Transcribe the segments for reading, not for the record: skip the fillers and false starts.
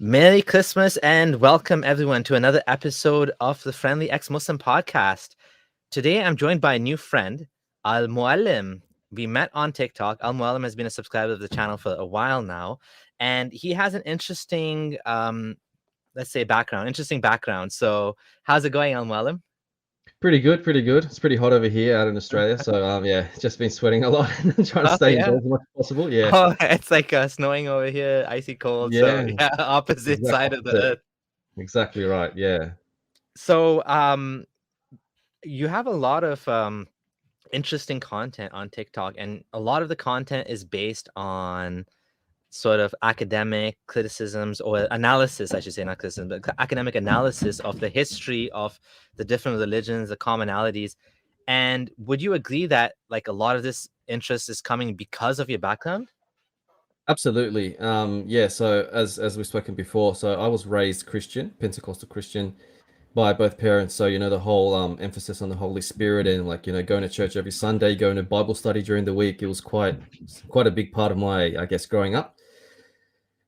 Merry Christmas and welcome everyone to another episode of the Friendly Exmuslim podcast. Today I'm joined by a new friend, Al-Muealim. We met on TikTok. Al-Muealim has been a subscriber of the channel for a while now, and he has an interesting, interesting background. So how's it going, Al-Muealim? Pretty good, pretty good. It's pretty hot over here out in Australia, so yeah, just been sweating a lot and trying to stay indoors as much as possible. Yeah. Oh, it's like snowing over here, icy cold. Yeah. So yeah, opposite side of the earth. Exactly right. Yeah. So you have a lot of interesting content on TikTok, and a lot of the content is based on sort of academic criticisms or analysis, I should say, not criticism, but academic analysis of the history of the different religions, the commonalities. And would you agree that like a lot of this interest is coming because of your background? Absolutely. Yeah, so as we've spoken before, so I was raised Christian, Pentecostal Christian by both parents. So, the whole emphasis on the Holy Spirit and going to church every Sunday, going to Bible study during the week, it was quite a big part of my, I guess, growing up.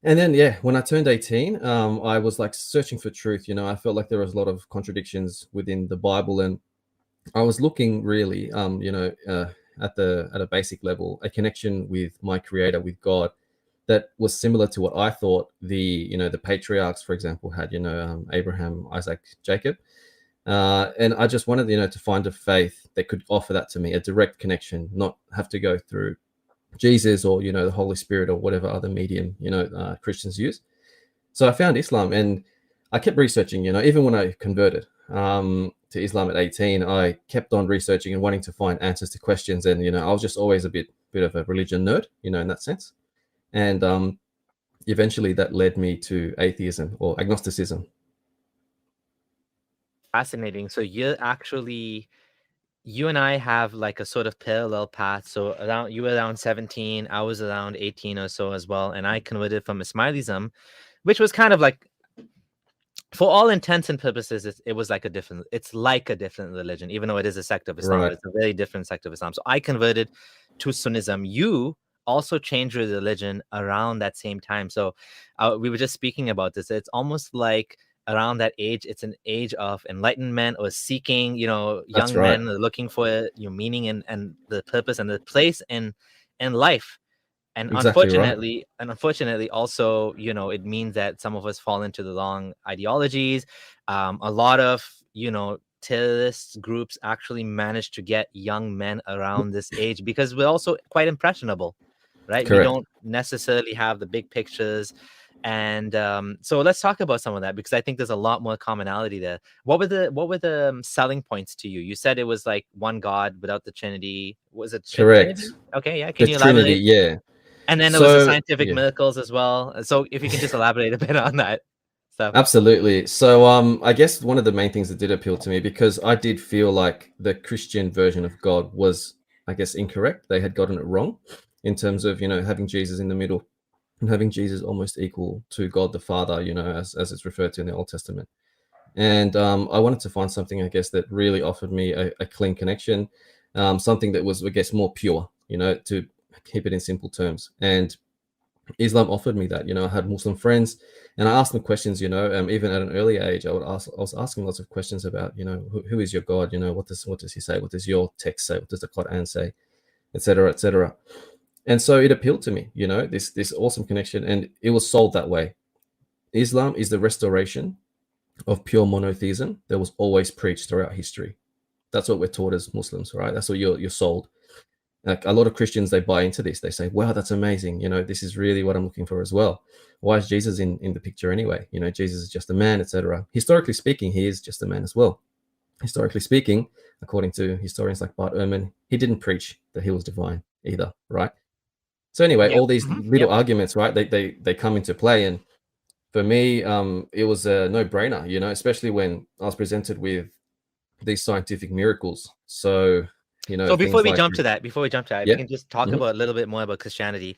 And then, yeah, when I turned 18, I was like searching for truth. I felt like there was a lot of contradictions within the Bible, and I was looking really, at a basic level, a connection with my Creator, with God, that was similar to what I thought the patriarchs, for example, had. Abraham, Isaac, Jacob, and I just wanted, to find a faith that could offer that to me, a direct connection, not have to go through Jesus or the Holy Spirit or whatever other medium Christians use. So I found Islam, and I kept researching. Even when I converted to Islam at 18, I kept on researching and wanting to find answers to questions. And I was just always a bit of a religion nerd, in that sense. And eventually that led me to atheism or agnosticism. Fascinating. So you and I have like a sort of parallel path. So you were around 17, I was around 18 or so as well. And I converted from Ismailism, which was kind of like, for all intents and purposes, it was like it's like a different religion, even though it is a sect of Islam. Right. It's a very different sect of Islam. So I converted to Sunnism. You also changed your religion around that same time. So we were just speaking about this. It's almost like around that age, it's an age of enlightenment or seeking, young men are looking for your meaning and the purpose and the place in life. And Exactly unfortunately, also, it means that some of us fall into the wrong ideologies. A lot of, terrorist groups actually manage to get young men around this age because we're also quite impressionable, right? Correct. We don't necessarily have the big pictures. And so let's talk about some of that, because I think there's a lot more commonality there. What were the selling points to you? You said it was like one God without the Trinity. Was it Correct. Trinity? Okay, yeah. Can you Trinity, elaborate? yeah. And then there was the scientific miracles as well. So if you can just elaborate a bit on that stuff. Absolutely. So I guess one of the main things that did appeal to me, because I did feel like the Christian version of God was, I guess, incorrect. They had gotten it wrong in terms of, having Jesus in the middle and having Jesus almost equal to God the Father, as it's referred to in the Old Testament. And I wanted to find something, I guess, that really offered me a clean connection, something that was, I guess, more pure, to keep it in simple terms. And Islam offered me that. I had Muslim friends, and I asked them questions. Even at an early age, I was asking lots of questions about, who is your God? What does he say? What does your text say? What does the Quran say? Etc. Etc. And so it appealed to me. This awesome connection, and it was sold that way. Islam is the restoration of pure monotheism that was always preached throughout history. That's what we're taught as Muslims, right? That's what you're sold. Like a lot of Christians, they buy into this. They say, wow, that's amazing. This is really what I'm looking for as well. Why is Jesus in the picture anyway? Jesus is just a man, etc. Historically speaking, he is just a man as well. Historically speaking, according to historians like Bart Erhman, he didn't preach that he was divine either, right? So anyway, all these little arguments, right, they come into play. And for me, it was a no-brainer, especially when I was presented with these scientific miracles. So so before we jump to that, if we can just talk about a little bit more about Christianity.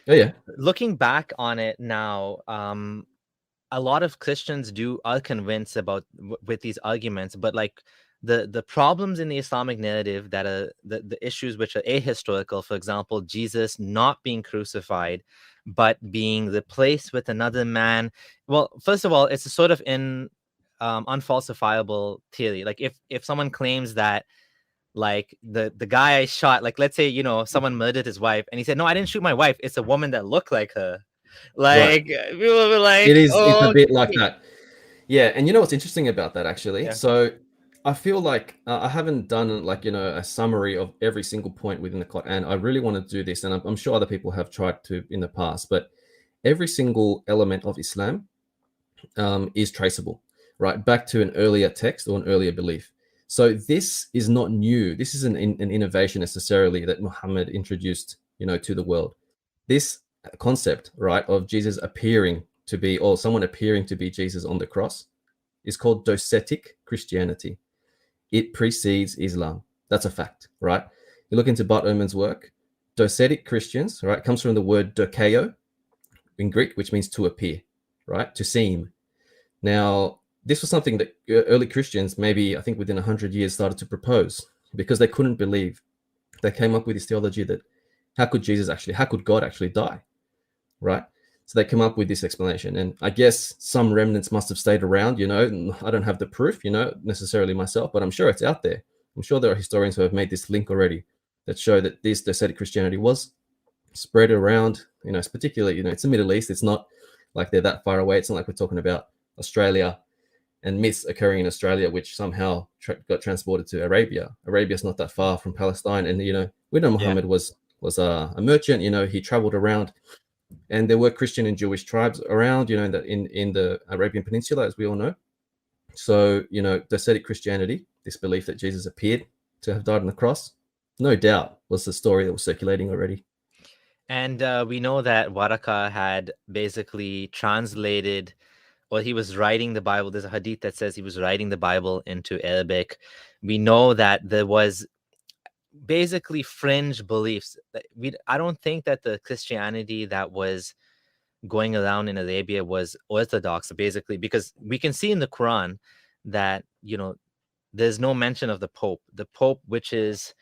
Yeah. Looking back on it now, a lot of Christians are convinced with these arguments, but like the problems in the Islamic narrative that are the issues which are ahistorical, for example, Jesus not being crucified, but being replaced with another man. Well, first of all, it's a sort of unfalsifiable theory. Like if someone claims that like the guy I shot, like let's say, you know, someone murdered his wife and he said, no, I didn't shoot my wife, it's a woman that looked like her. Right. Like people will be It like, is. It's a oh, bit like that. Yeah, and you know what's interesting about that actually? yeah. So I feel like I haven't done like a summary of every single point within the Quran. I really want to do this, and I'm sure other people have tried to in the past. But every single element of Islam is traceable, right, back to an earlier text or an earlier belief. So this is not new. This isn't an innovation necessarily that Muhammad introduced, to the world. This concept, right, of Jesus appearing to be, or someone appearing to be Jesus on the cross, is called docetic Christianity. It precedes Islam. That's a fact, right? You look into Bart Erhman's work. Docetic Christians, right, comes from the word dokeo in Greek, which means to appear, right, to seem. Now, this was something that early Christians, maybe I think within 100 years, started to propose because they couldn't believe. They came up with this theology that how could God actually die, right? So they come up with this explanation. And I guess some remnants must have stayed around, I don't have the proof, necessarily myself, but I'm sure it's out there. I'm sure there are historians who have made this link already that show that this Docetic Christianity was spread around, particularly, it's the Middle East. It's not like they're that far away. It's not like we're talking about Australia and myths occurring in Australia, which somehow got transported to Arabia. Arabia's not that far from Palestine. And, we know Yeah. Muhammad was a merchant, he traveled around, and there were Christian and Jewish tribes around, in the Arabian Peninsula, as we all know. So, Docetic Christianity, this belief that Jesus appeared to have died on the cross, no doubt was the story that was circulating already. And we know that Waraka had basically translated, or he was writing the Bible. There's a hadith that says he was writing the Bible into Arabic. We know that there was basically fringe beliefs. I don't think that the Christianity that was going around in Arabia was orthodox, basically, because we can see in the Quran that, there's no mention of the Pope. The Pope, which is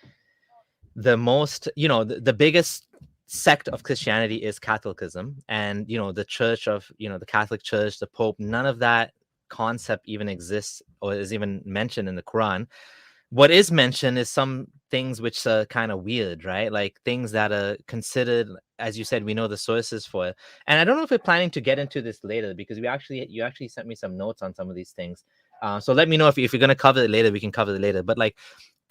the most, the biggest sect of Christianity is Catholicism, and the church of the Catholic Church, the Pope, none of that concept even exists or is even mentioned in the Quran. What is mentioned is some things which are kind of weird, right? Like things that are considered, as you said, we know the sources for it. And I don't know if we're planning to get into this later, because you actually sent me some notes on some of these things. So let me know if you're going to cover it later. We can cover it later. But like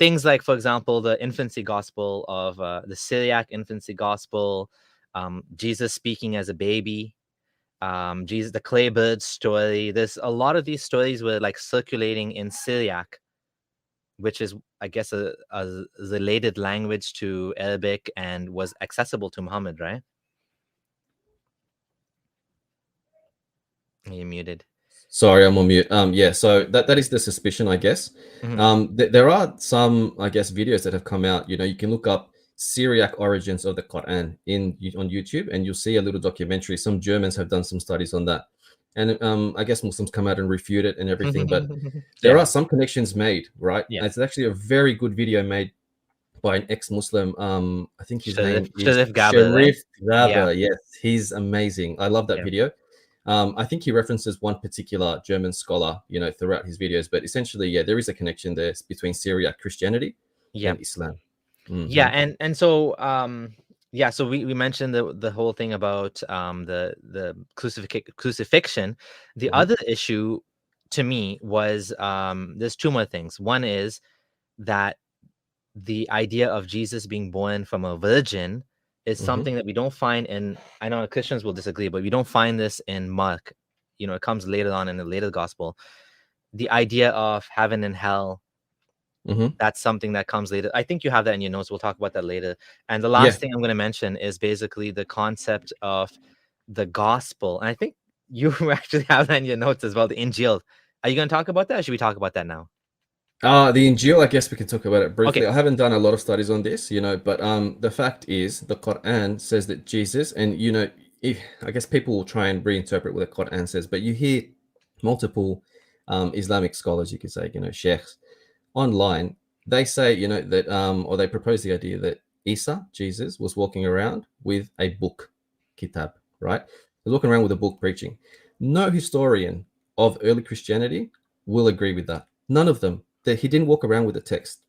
things like, for example, the infancy gospel of the Syriac infancy gospel, Jesus speaking as a baby, Jesus, the clay bird story. There's a lot of these stories were like circulating in Syriac, which is, I guess, a related language to Arabic and was accessible to Muhammad, right? You're muted. Sorry, I'm on mute. Yeah, so that is the suspicion, I guess. There are some, I guess, videos that have come out. You can look up Syriac origins of the Quran on YouTube, and you'll see a little documentary. Some Germans have done some studies on that, and I guess Muslims come out and refute it and everything. But there are some connections made, right? Yeah. It's actually a very good video made by an ex-Muslim. I think his name is Sharif Gaba, Sharif right? Yeah. Gaba. Yes, he's amazing. I love that Yeah. video. I think he references one particular German scholar, throughout his videos. But essentially, yeah, there is a connection there between Syriac Christianity and Islam. Yeah, and so yeah, so we mentioned the whole thing about the crucifixion. The other issue to me was there's two more things. One is that the idea of Jesus being born from a virgin is something that we don't find in, I know Christians will disagree, but we don't find this in Mark. It comes later on in the later gospel. The idea of heaven and hell, that's something that comes later. I think you have that in your notes. We'll talk about that later. And the last thing I'm going to mention is basically the concept of the gospel. And I think you actually have that in your notes as well, the Injil. Are you going to talk about that, or should we talk about that now? The Injil, I guess we can talk about it briefly. Okay. I haven't done a lot of studies on this, but the fact is the Quran says that Jesus, and I guess people will try and reinterpret what the Quran says, but you hear multiple Islamic scholars, you could say, sheikhs online, they say, that or they propose the idea that Isa, Jesus, was walking around with a book, kitab, right? He's walking around with a book preaching. No historian of early Christianity will agree with that. None of them. He didn't walk around with a text.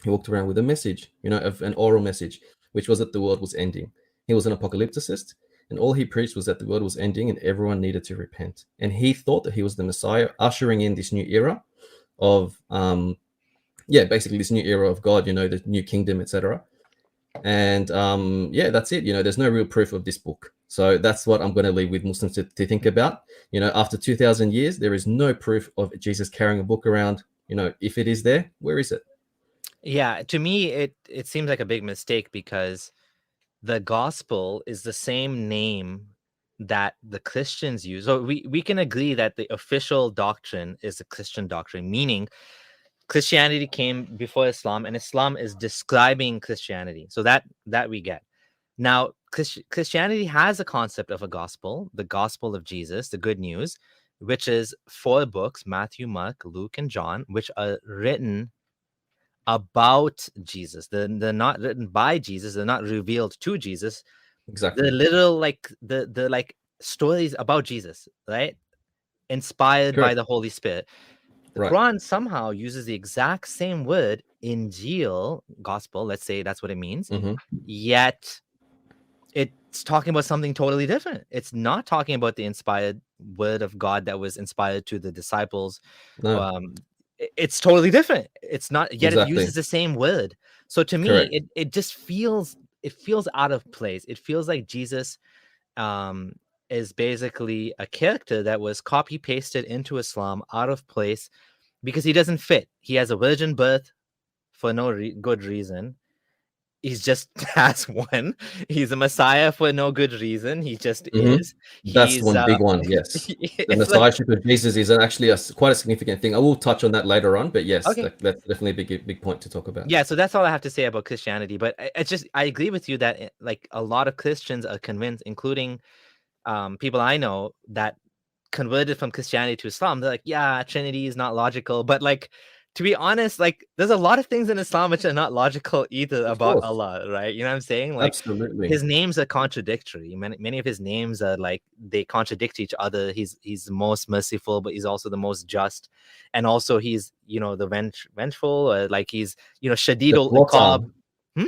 He walked around with a message, of an oral message, which was that the world was ending. He was an apocalypticist, and all he preached was that the world was ending and everyone needed to repent. And he thought that he was the Messiah, ushering in this new era of, basically this new era of God, the new kingdom, etc. And that's it. There's no real proof of this book. So that's what I'm going to leave with Muslims to think about. After 2,000 years, there is no proof of Jesus carrying a book around. If it is there, where is it? Yeah, to me, it seems like a big mistake because the gospel is the same name that the Christians use. So we can agree that the official doctrine is the Christian doctrine, meaning Christianity came before Islam, and Islam is describing Christianity. So that we get. Now, Christianity has a concept of a gospel, the gospel of Jesus, the good news, which is 4 books, Matthew, Mark, Luke, and John, which are written about Jesus. They're not written by Jesus. They're not revealed to Jesus. Exactly. They're literal, like the like stories about Jesus, right? Inspired by Correct. the Holy Spirit. The Right. Quran somehow uses the exact same word, Injil, gospel. Let's say that's what it means. Mm-hmm. Yet it's talking about something totally different. It's not talking about the inspired word of God that was inspired to the disciples. No. It's totally different. It's not, yet it Exactly. uses the same word. So to Correct. me, it just feels out of place. It feels like Jesus is basically a character that was copy pasted into Islam out of place because he doesn't fit. He has a virgin birth for no good reason. He's just has one. He's a Messiah for no good reason. He just is. That's He's one big one. Yes, the it's like, messiahship of Jesus is actually quite a significant thing. I will touch on that later on, but yes, okay. that's definitely a big point to talk about. Yeah, so that's all I have to say about Christianity. But I agree with you that like a lot of Christians are convinced, including people I know that converted from Christianity to Islam. They're like, yeah, Trinity is not logical. But like, to be honest, like there's a lot of things in Islam which are not logical either Of about course, Allah, right? You know what I'm saying? Like absolutely. his names are contradictory. Many of his names are like they contradict each other. He's the most merciful, but he's also the most just, and also he's the vengeful, or like he's The Shadidul plotter, Iqab.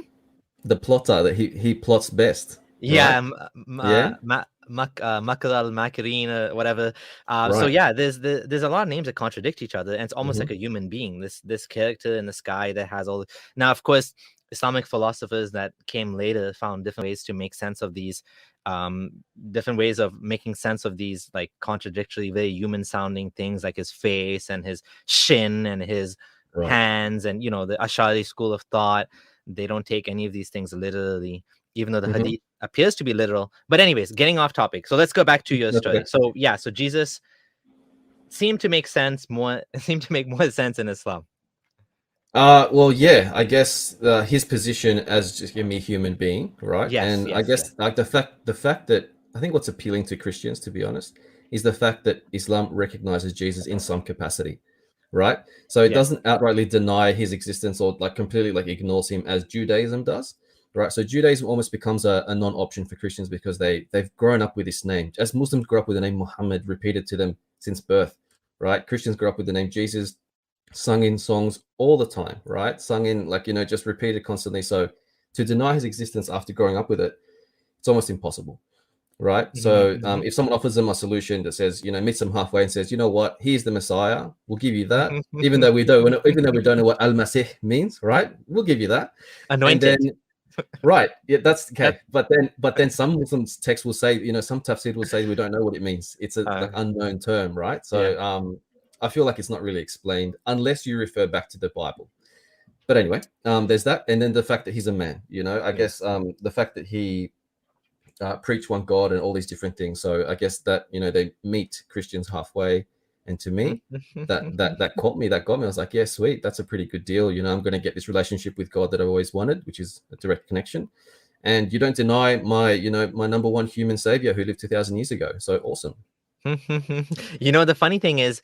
the plotter that he plots best, right? Yeah, Yeah, Makr al-Makirin or whatever. So right. yeah, there's a lot of names that contradict each other, and it's almost like Mm-hmm. a human being. This character in the sky that has all. Now, of course, Islamic philosophers that came later found different ways to make sense of these, different ways of making sense of these like contradictory, very human-sounding things, like his face and his shin and his Right. hands, and the Ash'ari school of thought. They don't take any of these things literally, even though the Mm-hmm. hadith appears to be literal. But anyways, getting off topic. So let's go back to your That's story. okay. So yeah, so Jesus seemed to make more sense in Islam. Well, yeah, I guess his position as just a mere human being, right? Yes, And I yes, yes. guess like the fact that I think what's appealing to Christians, to be honest, is the fact that Islam recognizes Jesus in some capacity, right? So it Yes. doesn't outrightly deny his existence or like completely like ignores him as Judaism does, right? So Judaism almost becomes a non-option for Christians because they've grown up with this name. As Muslims grew up with the name Muhammad repeated to them since birth, right? Christians grew up with the name Jesus, sung in songs all the time, right? Sung in like just repeated constantly. So to deny his existence after growing up with it, it's almost impossible, right? So if someone offers them a solution that says meets them halfway and says, you know what, here's the Messiah, we'll give you that, even though we don't know what Al-Masih means, right? We'll give you that, and then Anointed. right, yeah, that's okay. But then some Muslim texts will say, some tafsir will say we don't know what it means. It's a like unknown term, right? So Yeah. I feel like it's not really explained unless you refer back to the Bible. But anyway, there's that, and then the fact that he's a man. I guess the fact that he preached one God and all these different things. So I guess that they meet Christians halfway, and to me, that caught me. That got me. I was like, yeah, sweet, that's a pretty good deal. I'm going to get this relationship with God that I've always wanted, which is a direct connection. And you don't deny my my number one human savior who lived 2,000 years ago. So awesome. The funny thing is,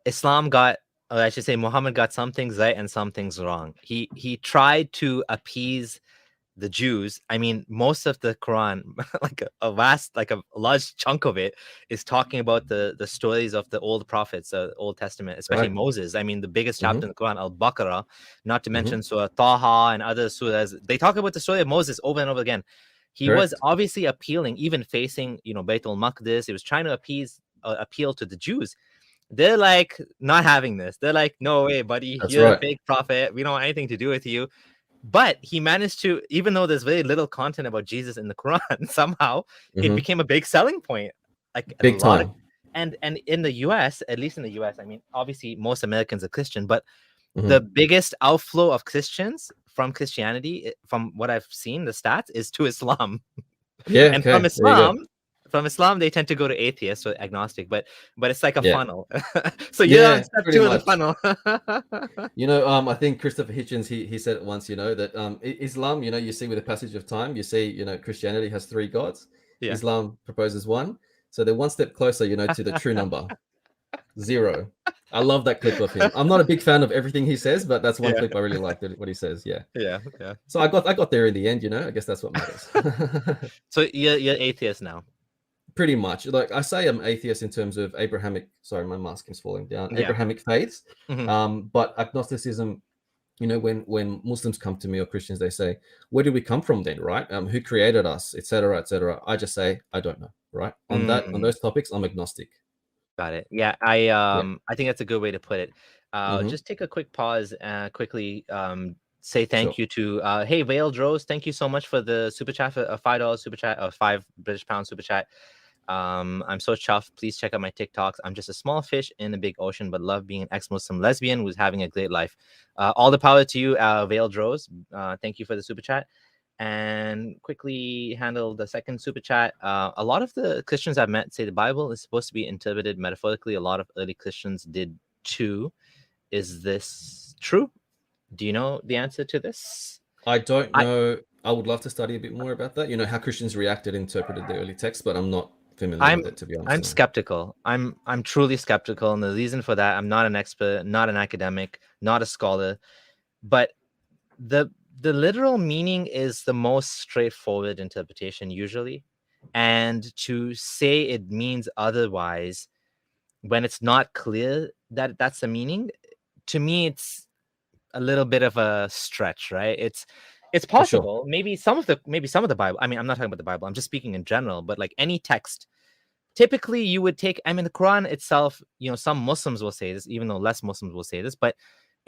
Islam got, or I should say, Muhammad got some things right and some things wrong. He tried to appease the Jews, I mean, most of the Quran, like a large chunk of it, is talking about the stories of the old prophets, Old Testament, especially Right. Moses. I mean, the biggest Mm-hmm. chapter in the Quran, Al-Baqarah, not to Mm-hmm. mention Surah Taha and other surahs. They talk about the story of Moses over and over again. He was Correct. obviously appealing, even facing, Beit al-Maqdis. He was trying to appeal to the Jews. They're like not having this. They're like, no way, buddy, That's you're a right. fake prophet. We don't want anything to do with you. But he managed to, even though there's very little content about Jesus in the Quran, somehow it Mm-hmm. became a big selling point. Like a Big lot of, time. and in the US, at least in the US, I mean, obviously most Americans are Christian, but Mm-hmm. the biggest outflow of Christians from Christianity, from what I've seen, the stats, is to Islam. Yeah. And Okay. from Islam, they tend to go to atheist or agnostic, but it's like a Yeah. funnel. So you're on Yeah. step Pretty 2 of the much. funnel. I think Christopher Hitchens, he said it once, that Islam, you see with the passage of time, you see, Christianity has 3 gods. Yeah. Islam proposes 1. So they're one step closer, to the true number, 0. I love that clip of him. I'm not a big fan of everything he says, but that's one Yeah. clip I really liked, what he says. Yeah. Yeah. So I got there in the end, I guess that's what matters. So you're atheist now. Pretty much. Like I say, I'm atheist in terms of Abrahamic. Sorry, my mask is falling down. Yeah. Abrahamic faiths. Mhm. But agnosticism, when Muslims come to me or Christians, they say, "Where did we come from then?" Right? Who created us, etc., etc. I just say, I don't know. Right? On those topics, I'm agnostic. Got it. Yeah, Yeah. I think that's a good way to put it. Just take a quick pause and quickly say thank Sure. you to hey Veiled Rose, thank you so much for the super chat, for a $5 super chat, a £5 super chat. I'm so chuffed. Please check out my TikToks. I'm just a small fish in a big ocean, but love being an ex-Muslim lesbian who's having a great life. All the power to you, Veiled Rose. Thank you for the super chat. And quickly handle the second super chat. A lot of the Christians I've met say the Bible is supposed to be interpreted metaphorically. A lot of early Christians did too. Is this true? Do you know the answer to this? I don't know. I would love to study a bit more about that. How Christians reacted and interpreted the early text, but I'm not familiar with it, to be honest. I'm skeptical. I'm truly skeptical, and the reason for that, I'm not an expert, not an academic, not a scholar, but the literal meaning is the most straightforward interpretation usually, and to say it means otherwise when it's not clear that that's the meaning, to me it's a little bit of a stretch, right? It's possible. Sure. Maybe some of the Bible, I mean, I'm not talking about the Bible, I'm just speaking in general, but like any text, typically you would take, I mean, the Quran itself, some Muslims will say this, even though less Muslims will say this, but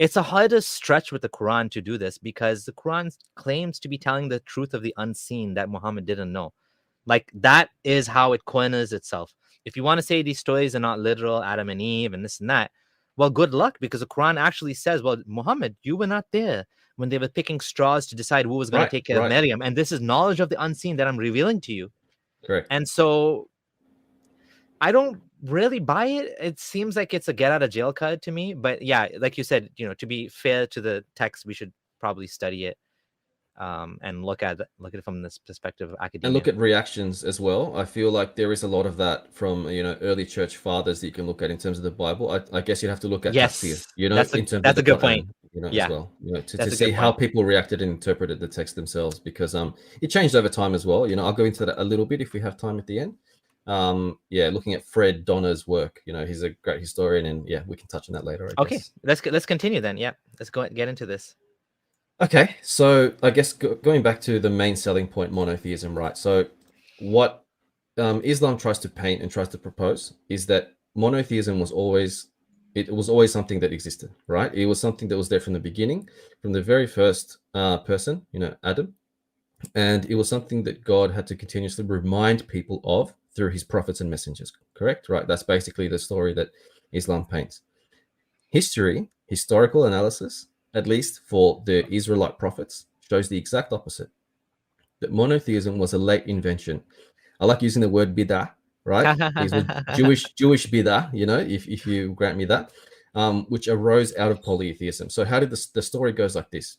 it's a harder stretch with the Quran to do this because the Quran claims to be telling the truth of the unseen that Muhammad didn't know. Like that is how it corners itself. If you want to say these stories are not literal, Adam and Eve and this and that, well, good luck, because the Quran actually says, well, Muhammad, you were not there when they were picking straws to decide who was going to take care of Maryam. And this is knowledge of the unseen that I'm revealing to you. Correct. And so I don't really buy it. It seems like it's a get out of jail card to me. But yeah, like you said, to be fair to the text, we should probably study it and look at it from this perspective of academia. And look at reactions as well. I feel like there is a lot of that from early church fathers that you can look at in terms of the Bible. I guess you'd have to look at tafsir, that's a good point. As well, to see how people reacted and interpreted the text themselves, because it changed over time as well. I'll go into that a little bit if we have time at the end. Looking at Fred Donner's work, he's a great historian, and we can touch on that later, I guess. Let's continue then. Let's get into this. Okay, so I guess going back to the main selling point, monotheism, right? So what Islam tries to paint and tries to propose is that monotheism was always something that existed, right? It was something that was there from the beginning, from the very first person, Adam, and it was something that God had to continuously remind people of through his prophets and messengers, correct? Right? That's basically the story that Islam paints. Historical analysis, at least for the Israelite prophets, shows the exact opposite. That monotheism was a late invention. I like using the word bid'ah, right? These were Jewish bid'ah, if you grant me that, which arose out of polytheism. So how did the story goes like this,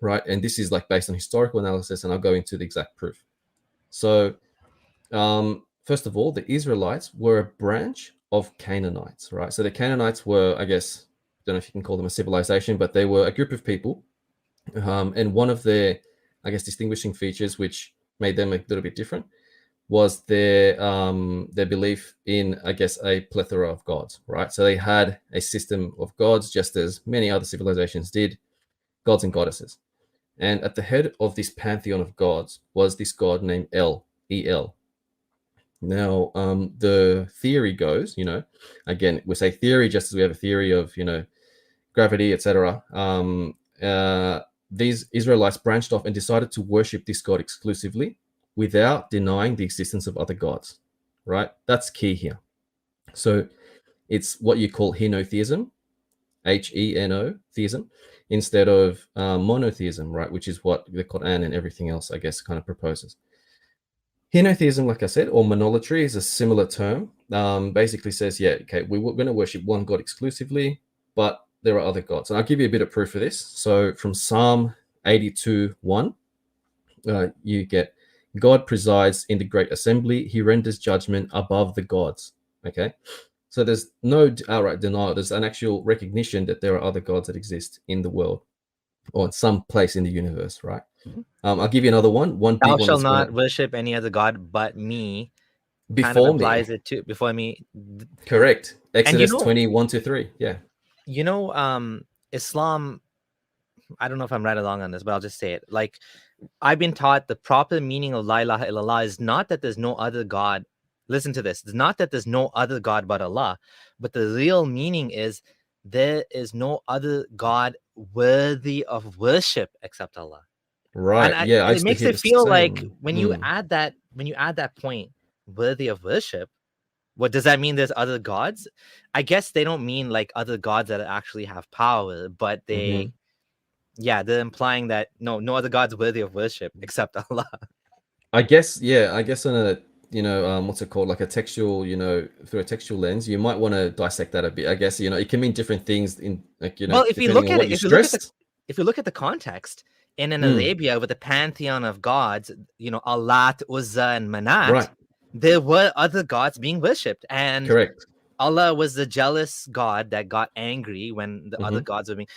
right? And this is like based on historical analysis, and I'll go into the exact proof. So first of all, the Israelites were a branch of Canaanites, right? So the Canaanites were, I guess, don't know if you can call them a civilization, but they were a group of people, and one of their I guess, distinguishing features which made them a little bit different was their belief in, I guess, a plethora of gods, right? So they had a system of gods, just as many other civilizations did, gods and goddesses. And at the head of this pantheon of gods was this god named El, E-L. Now, the theory goes, again, we say theory just as we have a theory of, gravity, etc. These Israelites branched off and decided to worship this god exclusively without denying the existence of other gods, right? That's key here. So it's what you call henotheism, H-E-N-O, theism, instead of monotheism, right? Which is what the Quran and everything else, I guess, kind of proposes. Henotheism, like I said, or monolatry is a similar term. Basically says, we're going to worship one God exclusively, but there are other gods. And I'll give you a bit of proof for this. So from Psalm 82:1, you get, God presides in the great assembly. He renders judgment above the gods. Okay. So there's no outright denial. There's an actual recognition that there are other gods that exist in the world or in some place in the universe, right? I'll give you another one. One big Thou one. shalt not worship any other god but me. Before kind of me. implies it too. Before me. Correct. Exodus 21-3. Yeah. Islam, I don't know if I'm right or wrong on this, but I'll just say it. Like, I've been taught the proper meaning of La ilaha illallah is not that there's no other God. Listen to this. It's not that there's no other God but Allah, but the real meaning is there is no other God worthy of worship except Allah. Right. And it makes it feel like when you add that point, worthy of worship, what does that mean? There's other gods? I guess they don't mean like other gods that actually have power, but they're implying that no other gods worthy of worship except Allah. I guess on a what's it called, like a textual, through a textual lens, you might want to dissect that a bit. I guess it can mean different things in, like, well, if you look at it, if you look at the context in Arabia with the pantheon of gods, Allat, Uzza, and Manat, right, there were other gods being worshipped, and correct. Allah was the jealous God that got angry when the other gods were being.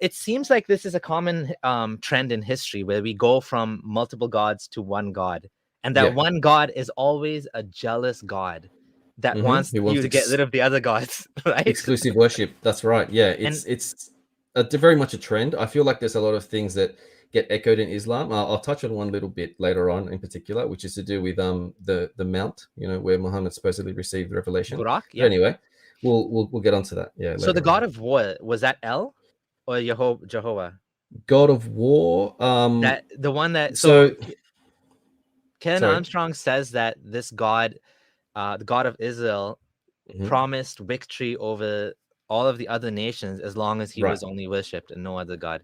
It seems like this is a common trend in history where we go from multiple gods to one God, and that one God is always a jealous God that wants you to get rid of the other gods, right? Exclusive worship. That's right. Yeah, it's very much a trend. I feel like there's a lot of things that get echoed in Islam. I'll touch on one little bit later on in particular, which is to do with the Mount, where Muhammad supposedly received the revelation. Burak, yeah. Anyway, we'll get onto that. Yeah. So the God of war, was that El or Jehovah? God of war. That the one that Ken Armstrong says that this God, the God of Israel, promised victory over all of the other nations as long as he was only worshipped and no other God.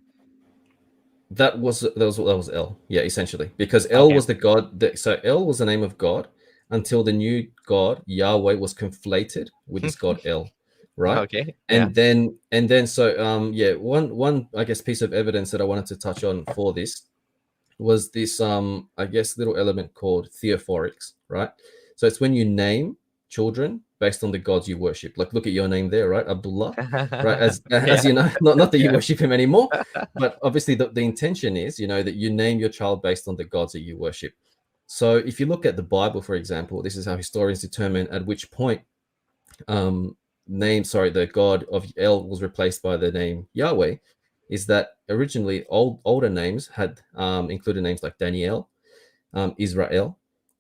That was El, yeah, essentially, because El was the God. So El was the name of God until the new God Yahweh was conflated with this God El, right? Okay. And then one I guess piece of evidence that I wanted to touch on for this was this I guess little element called Theophorics, right? So it's when you name children based on the gods you worship. Like, look at your name there, right? Abdullah, right? As you know, not that you worship him anymore, but obviously the intention is, that you name your child based on the gods that you worship. So if you look at the Bible, for example, this is how historians determine at which point the God of El was replaced by the name Yahweh, is that originally older names had included names like Daniel, Israel,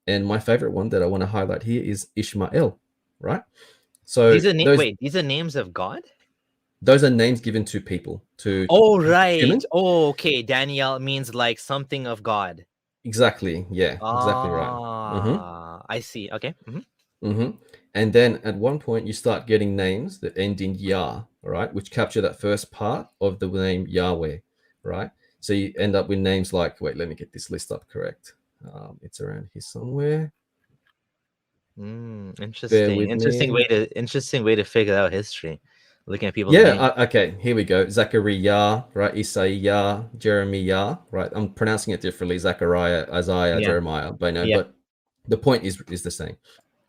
and my favorite one that I want to highlight here is Ishmael, right? So these are names of God? Those are names given to people, to humans. Oh, okay. Daniel means like something of God. Exactly. Yeah, exactly right. I see. Okay. And then at one point you start getting names that end in Yah, right, which capture that first part of the name Yahweh, right? So you end up with names like, wait, let me get this list up correct. It's around here somewhere. Interesting. Interesting way to figure out history. Looking at people's names. Okay, here we go. Zachariah, right? Isaiah, Jeremiah, right? I'm pronouncing it differently. Zachariah, Isaiah, Jeremiah, but but the point is the same,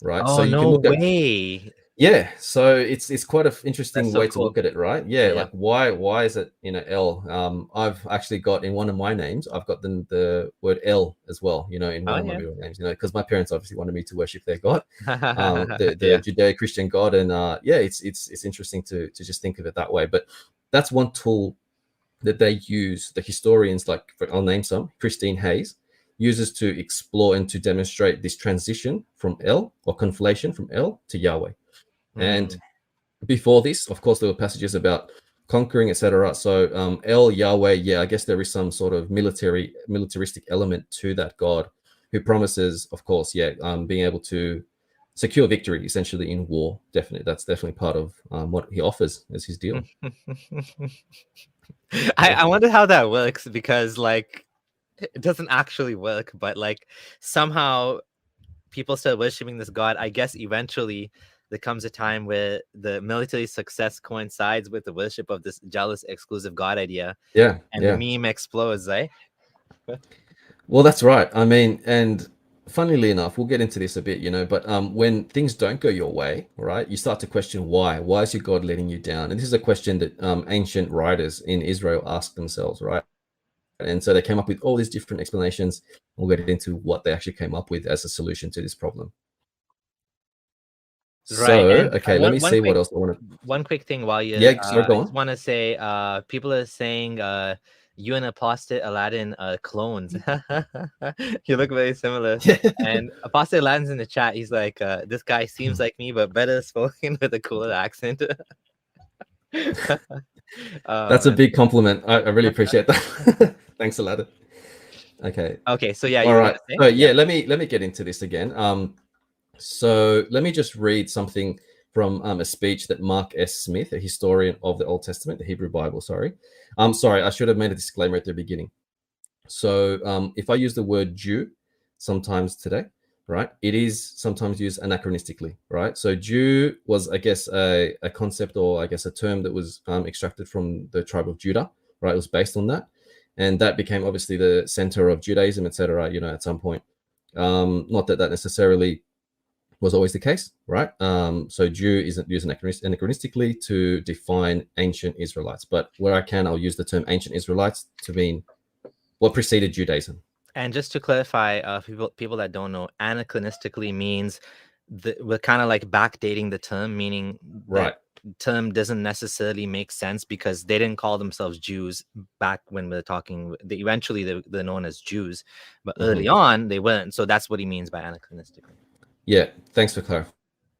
right? Oh, so you can look way. Yeah, so it's quite an That's interesting so way to cool. look at it, right? Yeah, Yeah. like why is it, L? I've actually got in one of my names, I've got the word L as well, in Oh one of my yeah. middle names, because my parents obviously wanted me to worship their God, the Yeah. Judeo-Christian God, and yeah, it's interesting to just think of it that way. But that's one tool that they use. The historians, like I'll name some, Christine Hayes, uses to explore and to demonstrate this transition from L, or conflation from L to Yahweh. And Mm. before this, of course, there were passages about conquering, etc. So El Yahweh, yeah, I guess there is some sort of militaristic element to that God, who promises, of course, yeah, being able to secure victory essentially in war. Definitely, that's definitely part of what he offers as his deal. Yeah, I wonder how that works, because like it doesn't actually work, but like somehow people start worshiping this god. I guess eventually there comes a time where the military success coincides with the worship of this jealous exclusive god idea, yeah, and the yeah. meme explodes, eh? Well, that's right. I mean, and funnily enough, we'll get into this a bit, but when things don't go your way, right, you start to question why. Why is your God letting you down? And this is a question that ancient writers in Israel ask themselves, right? And so they came up with all these different explanations. We'll get into what they actually came up with as a solution to this problem. Right. So, And okay, let me see what else I want to. one quick thing while you're Yeah, sorry, I go just on. want to say people are saying you and Apostate Aladdin are clones. You look very similar. And Apostate Aladdin's in the chat. He's like, this guy seems like me, but better spoken with a cooler accent. Oh That's a man. big compliment. I really appreciate that. Thanks a lot. Okay. Okay, so yeah, All you were right. gonna say? So Yeah. yeah, let me get into this again. So let me just read something from a speech that Mark S. Smith, a historian of the Old Testament, the Hebrew Bible, sorry. Sorry, I should have made a disclaimer at the beginning. So if I use the word Jew sometimes today, right, it is sometimes used anachronistically, right? So Jew was, I guess, a concept, or I guess a term that was extracted from the tribe of Judah, right? It was based on that. And that became obviously the center of Judaism, etc., at some point. Not that necessarily was always the case, right? So Jew isn't used anachronistically to define ancient Israelites, but where I can, I'll use the term ancient Israelites to mean what preceded Judaism. And just to clarify, people that don't know, anachronistically means we're kind of like backdating the term, meaning that Right. term doesn't necessarily make sense because they didn't call themselves Jews back when we're talking. Eventually, they're known as Jews, but early on they weren't. So that's what he means by anachronistically. Yeah. Thanks for clarifying.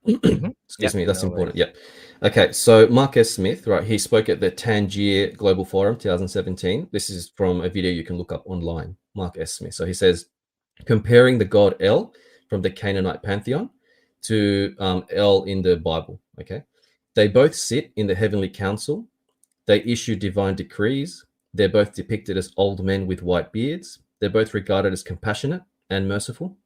Yeah, Excuse me. That's no important. worries. Yeah. Okay. So Mark S. Smith, right? He spoke at the Tangier Global Forum 2017. This is from a video you can look up online. Mark S. Smith. So he says, comparing the god El from the Canaanite pantheon to El in the Bible. Okay. They both sit in the heavenly council. They issue divine decrees. They're both depicted as old men with white beards. They're both regarded as compassionate and merciful.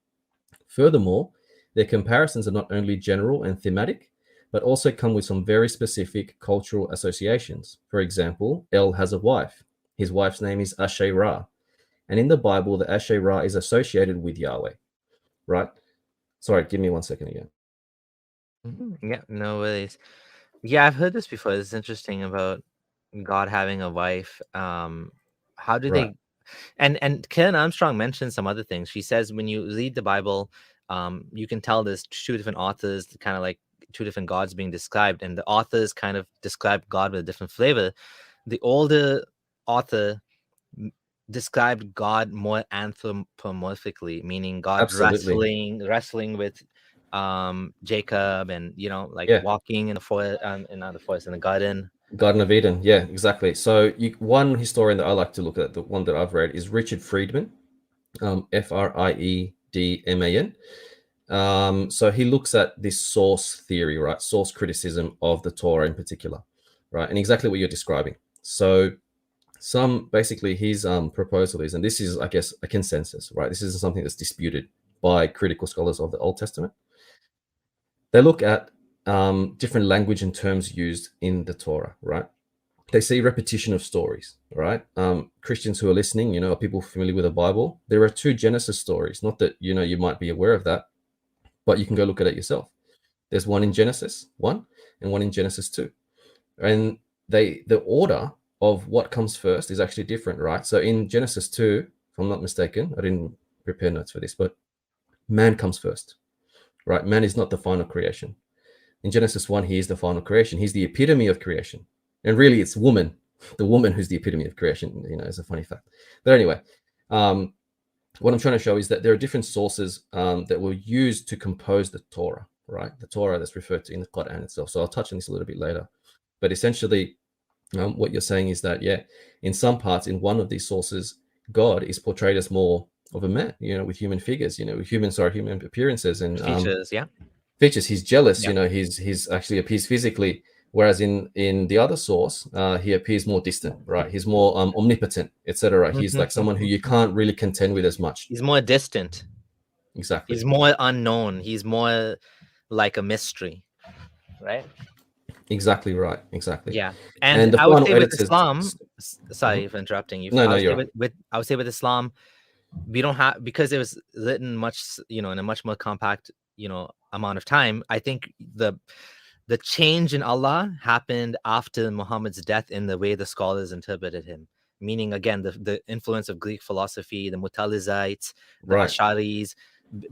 Furthermore, their comparisons are not only general and thematic, but also come with some very specific cultural associations. For example, El has a wife. His wife's name is Asherah. And in the Bible, the Asherah is associated with Yahweh, right? Sorry, give me 1 second again. Yeah, no worries. Yeah, I've heard this before. It's interesting about God having a wife. How do Right. they? And Karen Armstrong mentioned some other things. She says when you read the Bible, you can tell there's two different authors, kind of like two different gods being described, and the authors kind of describe God with a different flavor. The older author described God more anthropomorphically, meaning God Absolutely. wrestling with Jacob, and like Yeah. walking in the forest, not the forest, in the garden. Garden of Eden. Yeah, exactly. So one historian that I like to look at, the one that I've read, is Richard Friedman, Friedman. So he looks at this source theory, right? Source criticism of the Torah in particular, right? And exactly what you're describing. So basically his proposal is, and this is, I guess, a consensus, right? This isn't something that's disputed by critical scholars of the Old Testament. They look at different language and terms used in the Torah, right? They see repetition of stories, right? Christians who are listening, are people familiar with the Bible? There are two Genesis stories. Not that you might be aware of that, but you can go look at it yourself. There's one in Genesis 1 and one in Genesis 2. And the order of what comes first is actually different, right? So in Genesis 2, if I'm not mistaken, I didn't prepare notes for this, but man comes first, right? Man is not the final creation. In Genesis 1, he is the final creation. He's the epitome of creation. And really, it's woman, the woman who's the epitome of creation, is a funny fact. But anyway, what I'm trying to show is that there are different sources that were used to compose the Torah, right? The Torah that's referred to in the Quran itself. So I'll touch on this a little bit later. But essentially, what you're saying is that, in some parts, in one of these sources, God is portrayed as more of a man, with human figures, with human appearances and Features, features. He's jealous, he's actually appears physically, whereas in the other source, he appears more distant, right? He's more omnipotent, etc. He's like someone who you can't really contend with as much. He's more distant. Exactly. He's more unknown. He's more like a mystery, right? Exactly right. Exactly. Yeah, and I would say with Islam, sorry for interrupting you. No, I would say with Islam, we don't have, because it was written much, in a much more compact, amount of time. I think the change in Allah happened after Muhammad's death in the way the scholars interpreted him. Meaning, again, the influence of Greek philosophy, the Mutalizites, the Asharis,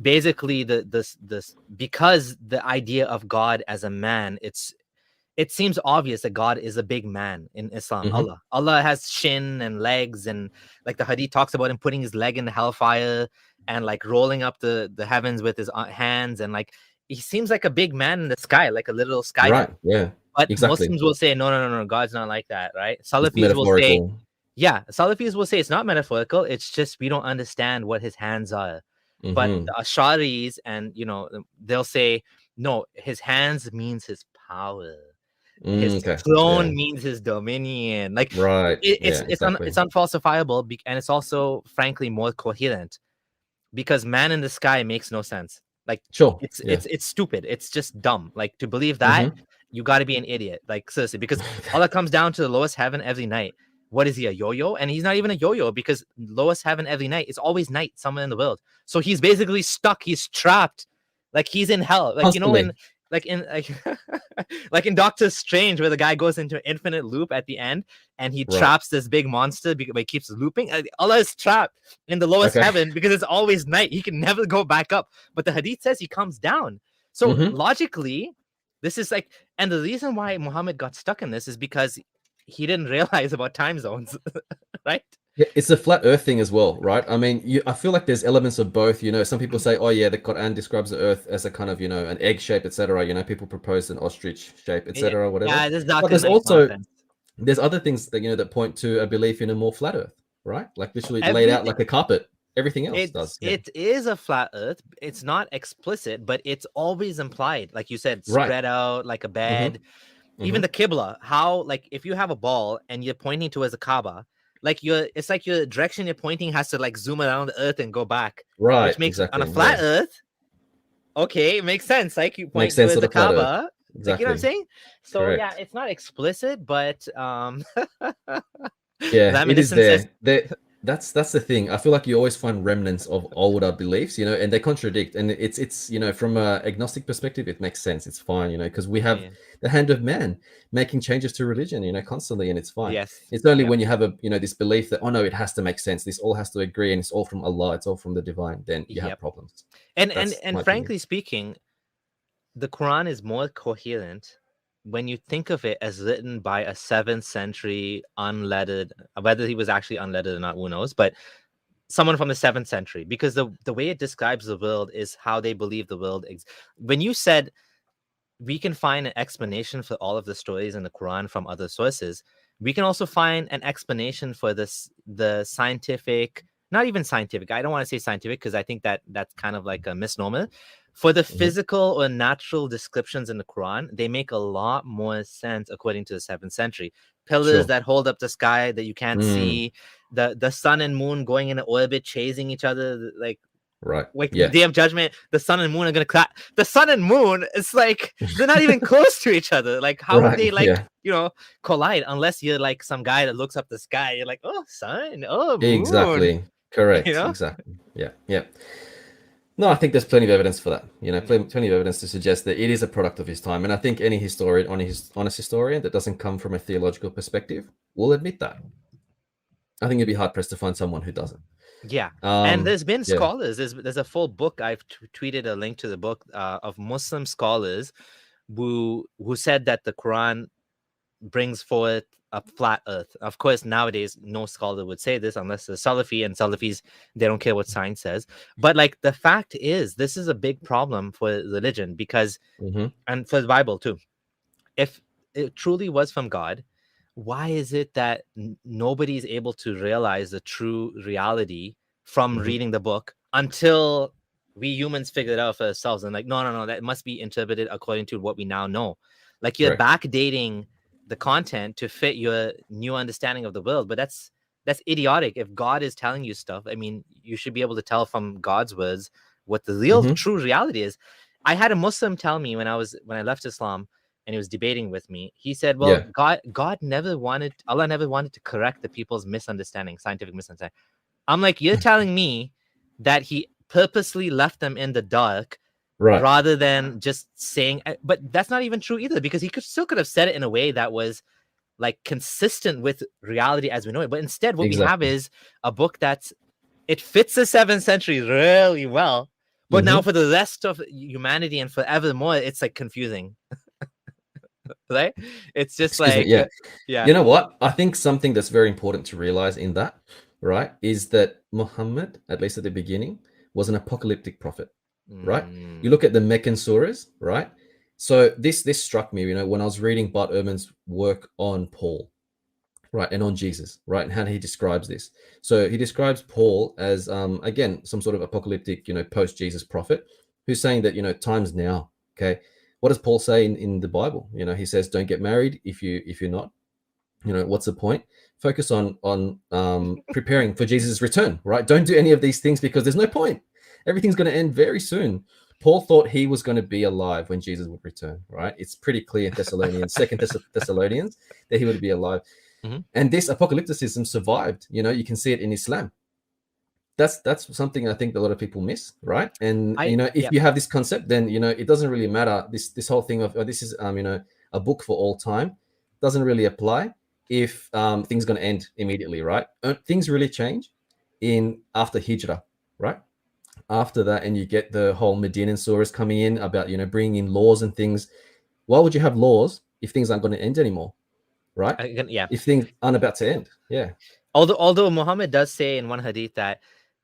basically because the idea of God as a man, it seems obvious that God is a big man in Islam. Allah has shin and legs, and like the hadith talks about him putting his leg in the hellfire and like rolling up the heavens with his hands, and like he seems like a big man in the sky, like a literal sky. Right. Yeah. But Muslims will say no, God's not like that, right? Salafis will say it's not metaphorical. It's just we don't understand what his hands are. But the Asharis and they'll say no, his hands means his power. His throne means his dominion. Like it's unfalsifiable, and it's also frankly more coherent, because man in the sky makes no sense. Like it's stupid. It's just dumb. Like to believe that, you got to be an idiot. Like seriously, because Allah comes down to the lowest heaven every night. What is he, a yo-yo? And he's not even a yo-yo, because lowest heaven every night, it's always night somewhere in the world. So he's basically stuck. He's trapped. Like he's in hell. Like Constantly. like in Doctor Strange, where the guy goes into an infinite loop at the end and he traps this big monster because he keeps looping. Allah is trapped in the lowest heaven because it's always night. He can never go back up. But the hadith says he comes down. So logically, this is like, and the reason why Muhammad got stuck in this is because he didn't realize about time zones, right? Yeah, it's a flat earth thing as well, right? I mean, I feel like there's elements of both. Some people say, oh yeah, the Quran describes the earth as a kind of, an egg shape, etc. People propose an ostrich shape, etc. Whatever. Yeah, but there's also there's other things that that point to a belief in a more flat earth, right? Like literally laid out like a carpet. Everything else does. Yeah. It is a flat earth. It's not explicit, but it's always implied. Like you said, spread out like a bed. Even the Qibla, how, like, if you have a ball and you're pointing towards the Kaaba, like it's like your direction you're pointing has to like zoom around the earth and go back. Right. Which makes on a flat earth, okay, it makes sense. Like you point towards the Kaaba. Exactly. Like, you know what I'm saying? So correct. It's not explicit, but it is there. That's the thing. I feel like you always find remnants of older beliefs, and they contradict. And it's from an agnostic perspective, it makes sense. It's fine, because we have the hand of man making changes to religion, constantly, and it's fine. Yes. It's only when you have a this belief that, oh no, it has to make sense. This all has to agree, and it's all from Allah. It's all from the divine. Then you have problems. And frankly speaking, the Quran is more coherent when you think of it as written by a 7th century unlettered, whether he was actually unlettered or not, who knows, but someone from the 7th century, because the way it describes the world is how they believe the world. When you said we can find an explanation for all of the stories in the Quran from other sources, we can also find an explanation for the scientific, not even scientific, I don't want to say scientific because I think that's kind of like a misnomer. For the physical or natural descriptions in the Quran, they make a lot more sense according to the 7th century. Pillars that hold up the sky that you can't see, the sun and moon going in an orbit, chasing each other, like the Day of Judgment, the sun and moon are gonna clap. The sun and moon, it's like they're not even close to each other. Like how would they collide unless you're like some guy that looks up the sky? You're like, oh sun, oh moon. Exactly. Correct. Exactly. Yeah. No, I think there's plenty of evidence for that. Plenty of evidence to suggest that it is a product of his time. And I think any historian, honest historian that doesn't come from a theological perspective will admit that. I think you'd be hard pressed to find someone who doesn't. Yeah, and there's been yeah. scholars. There's a full book. I've tweeted a link to the book of Muslim scholars who said that the Quran brings forth a flat earth. Of course, nowadays no scholar would say this unless they're Salafi, and Salafis, they don't care what science says. But like, the fact is, this is a big problem for religion because, and for the Bible too. If it truly was from God, why is it that nobody's able to realize the true reality from reading the book until we humans figure it out for ourselves? And like, no, that must be interpreted according to what we now know. Like, you're backdating the content to fit your new understanding of the world, but that's idiotic. If God is telling you stuff, I mean, you should be able to tell from God's words what the real true reality is. I had a Muslim tell me when I left Islam, and he was debating with me. He said, well, Allah never wanted to correct the people's scientific misunderstanding. I'm like, you're telling me that he purposely left them in the dark, rather than just saying, but that's not even true either, because he still could have said it in a way that was like consistent with reality as we know it. But instead, what we have is a book it fits the 7th century really well, but now for the rest of humanity and forevermore, it's like confusing. Right? It's just yeah. You know what? I think something that's very important to realize in that, right, is that Muhammad, at least at the beginning, was an apocalyptic prophet, right? You look at the Meccan Surahs, right? So this struck me, when I was reading Bart Erhman's work on Paul, right, and on Jesus, right, and how he describes this. So he describes Paul as, again, some sort of apocalyptic, post-Jesus prophet who's saying that, time's now, okay? What does Paul say in the Bible? He says, don't get married if you're not. What's the point? Focus on preparing for Jesus' return, right? Don't do any of these things because there's no point. Everything's going to end very soon. Paul thought he was going to be alive when Jesus would return, right? It's pretty clear in Thessalonians, Second Thessalonians, that he would be alive. And this apocalypticism survived. You can see it in Islam. That's something I think a lot of people miss, right? And if you have this concept, then it doesn't really matter. This whole thing of this is a book for all time doesn't really apply if things going to end immediately, right? Things really change after Hijrah, right? After that, and you get the whole Medinan surahs coming in about bringing in laws and things. Why would you have laws if things aren't going to end anymore, right? If things aren't about to end, Although Muhammad does say in one hadith that,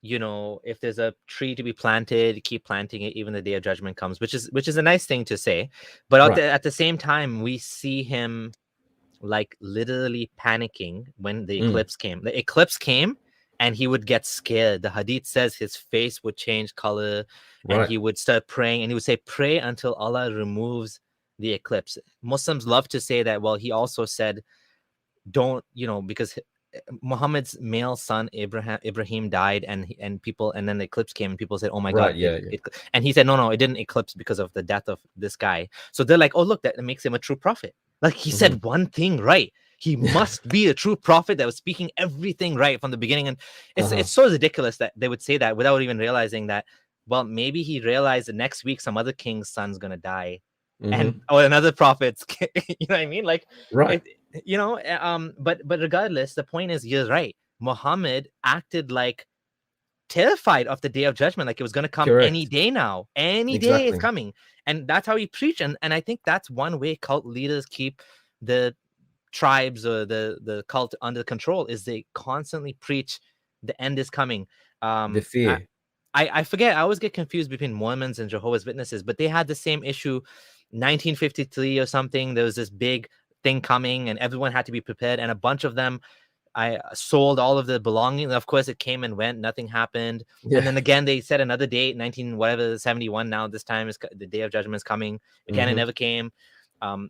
if there's a tree to be planted, keep planting it even the day of judgment comes, which is a nice thing to say. But at the same time, we see him like literally panicking when the eclipse came. The eclipse came and he would get scared. The hadith says his face would change color and he would start praying, and he would say, pray until Allah removes the eclipse. Muslims love to say that, well, he also said, don't, because Muhammad's male son Ibrahim died, and then the eclipse came and people said, oh my God. And he said, no, it didn't eclipse because of the death of this guy. So they're like, oh, look, that makes him a true prophet. Like, he said one thing right. He must be a true prophet that was speaking everything right from the beginning. And it's so ridiculous that they would say that without even realizing that, well, maybe he realized that next week some other king's son's gonna die, or another prophet's you know what I mean? Like, right. But regardless, the point is, you're right. Muhammad acted like terrified of the day of judgment, like it was going to come any day now. Any day is coming. And that's how he preached. And I think that's one way cult leaders keep the tribes or the cult under control, is they constantly preach the end is coming. The fear. I forget, I always get confused between Mormons and Jehovah's Witnesses, but they had the same issue. 1953 or something, there was this big thing coming and everyone had to be prepared, and a bunch of them, I sold all of the belongings. Of course, it came and went, nothing happened. And then again, they set another date, 71 now, this time is the day of judgment is coming again. It never came.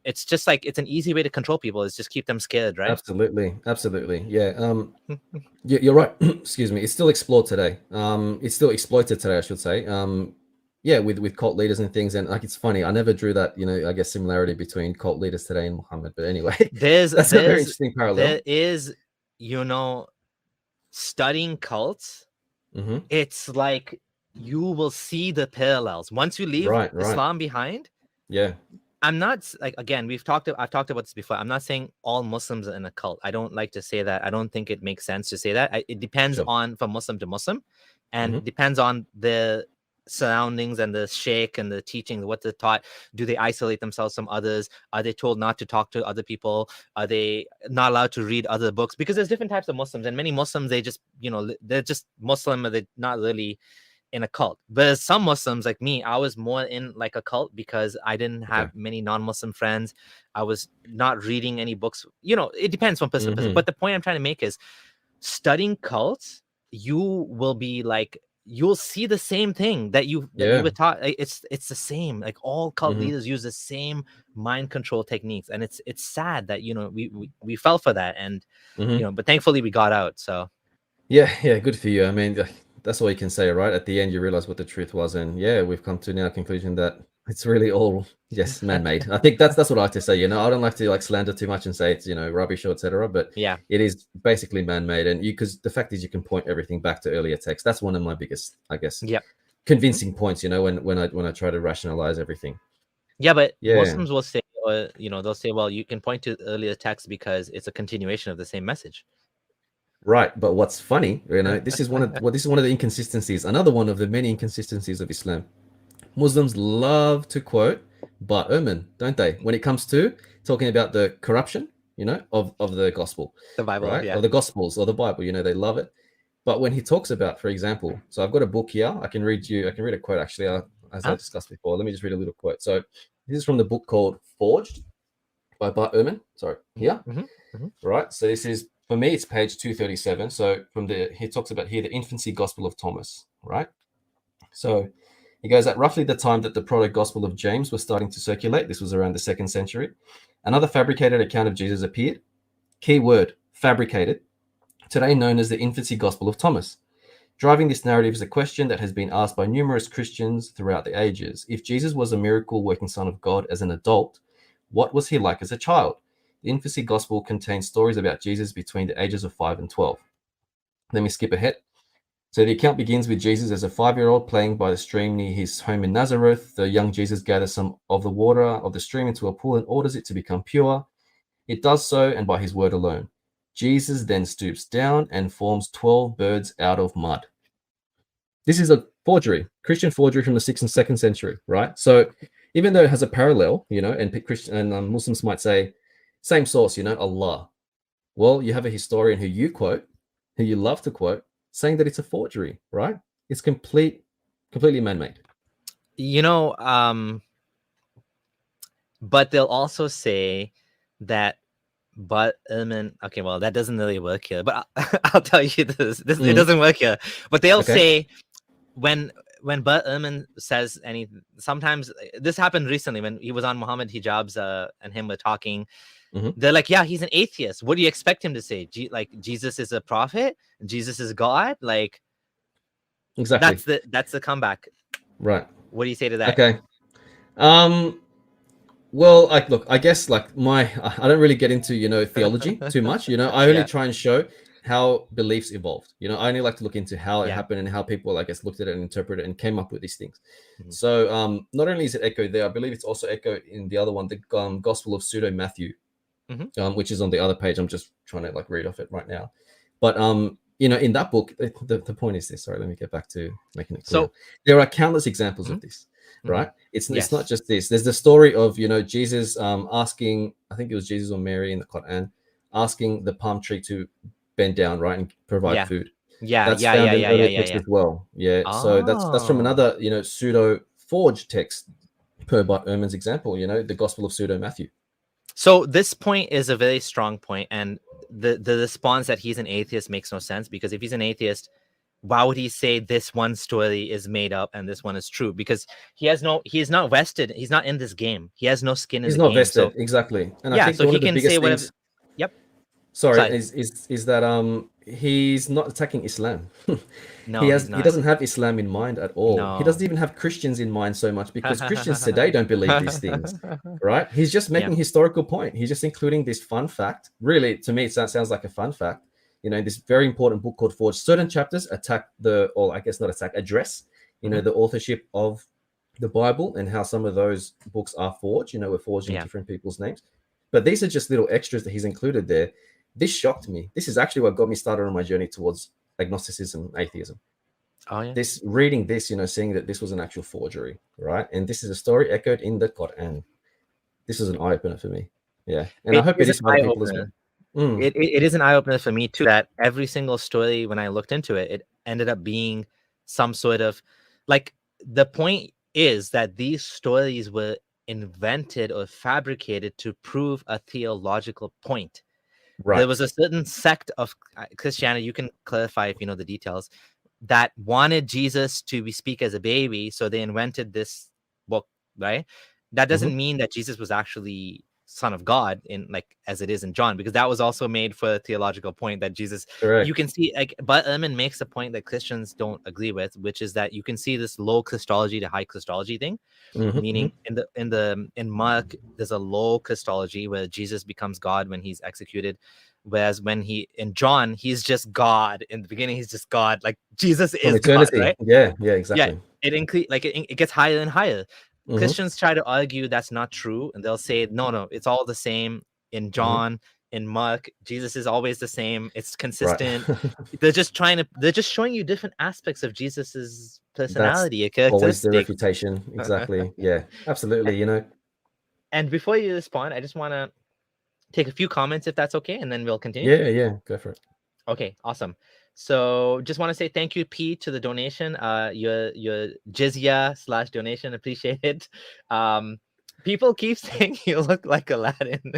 It's just like, it's an easy way to control people, is just keep them scared, right? Absolutely. Yeah. You're right. Excuse me. It's still explored today. It's still exploited today, I should say. With cult leaders and things. And like, it's funny, I never drew that, I guess, similarity between cult leaders today and Muhammad. But anyway, that's a very interesting parallel. There is, studying cults. It's like you will see the parallels. Once you leave Right. Islam behind, Yeah. I'm not like, again, I've talked about this before. I'm not saying all Muslims are in a cult. I don't like to say that. I don't think it makes sense to say that. It depends Sure. on from Muslim to Muslim, and Mhm. depends on the surroundings and the sheikh and the teachings, what they're taught. Do they isolate themselves from others? Are they told not to talk to other people? Are they not allowed to read other books? Because there's different types of Muslims, and many Muslims, they just, they're just Muslim, or they're not really in a cult. But some Muslims like me, I was more in like a cult because I didn't Okay. have many non-Muslim friends. I was not reading any books. It depends from person to person. Mhm. But the point I'm trying to make is, studying cults, you will be like, you'll see the same thing that you Yeah. were taught. It's the same. Like, all cult Mhm. leaders use the same mind control techniques, and it's sad that we fell for that, and Mhm. but thankfully we got out. So Yeah, good for you. I mean, that's all you can say, right? At the end, you realize what the truth was, and yeah, we've come to now a conclusion that it's really all man-made. I think that's what I like to say. I don't like to like slander too much and say it's rubbish or etc. But yeah. it is basically man-made, and because the fact is you can point everything back to earlier text. That's one of my biggest, I guess, Yep. convincing points. When I try to rationalize everything. Yeah, but Yeah. Muslims will say, they'll say, well, you can point to earlier text because it's a continuation of the same message. Right, but what's funny, this is one of the inconsistencies. Another one of the many inconsistencies of Islam. Muslims love to quote Bart Erhman, don't they? When it comes to talking about the corruption, of the gospel, The Bible, right? yeah. Or the gospels or the Bible, they love it. But when he talks about, for example, so I've got a book here. I can read a quote actually, as I discussed before. Let me just read a little quote. So this is from the book called Forged by Bart Erhman. Sorry, here. Mm-hmm. Right. So this is, for me, it's page 237. So he talks about here the infancy gospel of Thomas, right? So he goes, at roughly the time that the proto-gospel of James was starting to circulate, this was around the 2nd century, another fabricated account of Jesus appeared. Key word, fabricated, today known as the infancy gospel of Thomas. Driving this narrative is a question that has been asked by numerous Christians throughout the ages. If Jesus was a miracle working Son of God as an adult, what was he like as a child? The infancy gospel contains stories about Jesus between the ages of 5 and 12. Let me skip ahead. So the account begins with Jesus as a 5-year-old playing by the stream near his home in Nazareth. The young Jesus gathers some of the water of the stream into a pool and orders it to become pure. It does so, and by his word alone. Jesus then stoops down and forms 12 birds out of mud. This is a forgery, Christian forgery from the 6th and 2nd century, right? So even though it has a parallel, and Christian and Muslims might say, same source, Allah. Well, you have a historian who you quote, who you love to quote, saying that it's a forgery, right? It's completely man-made. But they'll also say that Bart Erhman, okay, well, that doesn't really work here, but I'll tell you this, it doesn't work here. But they'll say, when Bart Erhman says anything, sometimes this happened recently when he was on Muhammad Hijab's and him were talking. They're like, yeah, he's an atheist. What do you expect him to say? Like, Jesus is a prophet, Jesus is God. Like, exactly. That's the comeback. Right. What do you say to that? Okay. Well, I guess I don't really get into theology too much. I only try and show how beliefs evolved. I only like to look into how it happened and how people, I guess, looked at it and interpreted it and came up with these things. So not only is it echoed there, I believe it's also echoed in the other one, the Gospel of Pseudo Matthew, which is on the other page. I'm just trying to read off it right now. But in that book, the point is this. Sorry, let me get back to making it clear. So there are countless examples of this. Right, it's not just this. There's the story of Jesus asking, I think it was Jesus or Mary in the Quran, asking the palm tree to bend down, right, and provide food. That's found in earlier text as well. So that's from another pseudo forged text, per Bart Erhman's example. The Gospel of Pseudo Matthew. So this point is a very strong point, and the response that he's an atheist makes no sense, because if he's an atheist, why would he say this one story is made up and this one is true? Because he is not vested. He's not in this game. He has no skin in the game. He's not vested, exactly. And I think so one he of the can biggest say whatever. things, Sorry. Is that he's not attacking Islam. No, he doesn't have Islam in mind at all. No. He doesn't even have Christians in mind so much, because Christians today don't believe these things, right? He's just making a historical point. He's just including this fun fact. Really, to me, it sounds like a fun fact. This very important book called Forged. Certain chapters address you know, the authorship of the Bible and how some of those books are forged, you know, were forged in different people's names. But these are just little extras that he's included there. This shocked me. This is actually what got me started on my journey towards agnosticism, atheism. Oh yeah. This reading this, you know, seeing that this was an actual forgery, right? And this is a story echoed in the Quran. This is an eye opener for me. Yeah, and I hope it is for other people as well. It is an eye opener for me too. That every single story, when I looked into it, it ended up being some sort of like, the point is that these stories were invented or fabricated to prove a theological point. Right. There was a certain sect of Christianity, you can clarify if you know the details, that wanted Jesus to speak as a baby, so they invented this book, right? That doesn't mean that Jesus was actually Son of God in, like, as it is in John, because that was also made for a theological point that Jesus. Correct. You can see, like, Bart Erhman makes a point that Christians don't agree with, which is that you can see this low Christology to high Christology thing. Meaning in Mark, there's a low Christology where Jesus becomes God when he's executed, whereas in John, he's just God. In the beginning, he's just God, like Jesus is God, right? Yeah, exactly. Yeah, it gets higher and higher. Christians try to argue that's not true, and they'll say no, it's all the same in John. In Mark, Jesus is always the same. It's consistent. Right. they're just showing you different aspects of Jesus's personality, That's always the refutation. Exactly. Yeah, absolutely. You know. And before you respond, I just want to take a few comments, if that's okay, and then we'll continue. Yeah, go for it. Okay, awesome. So just want to say thank you, P, to the donation. Your jizya / donation, appreciate it. People keep saying you look like Aladdin.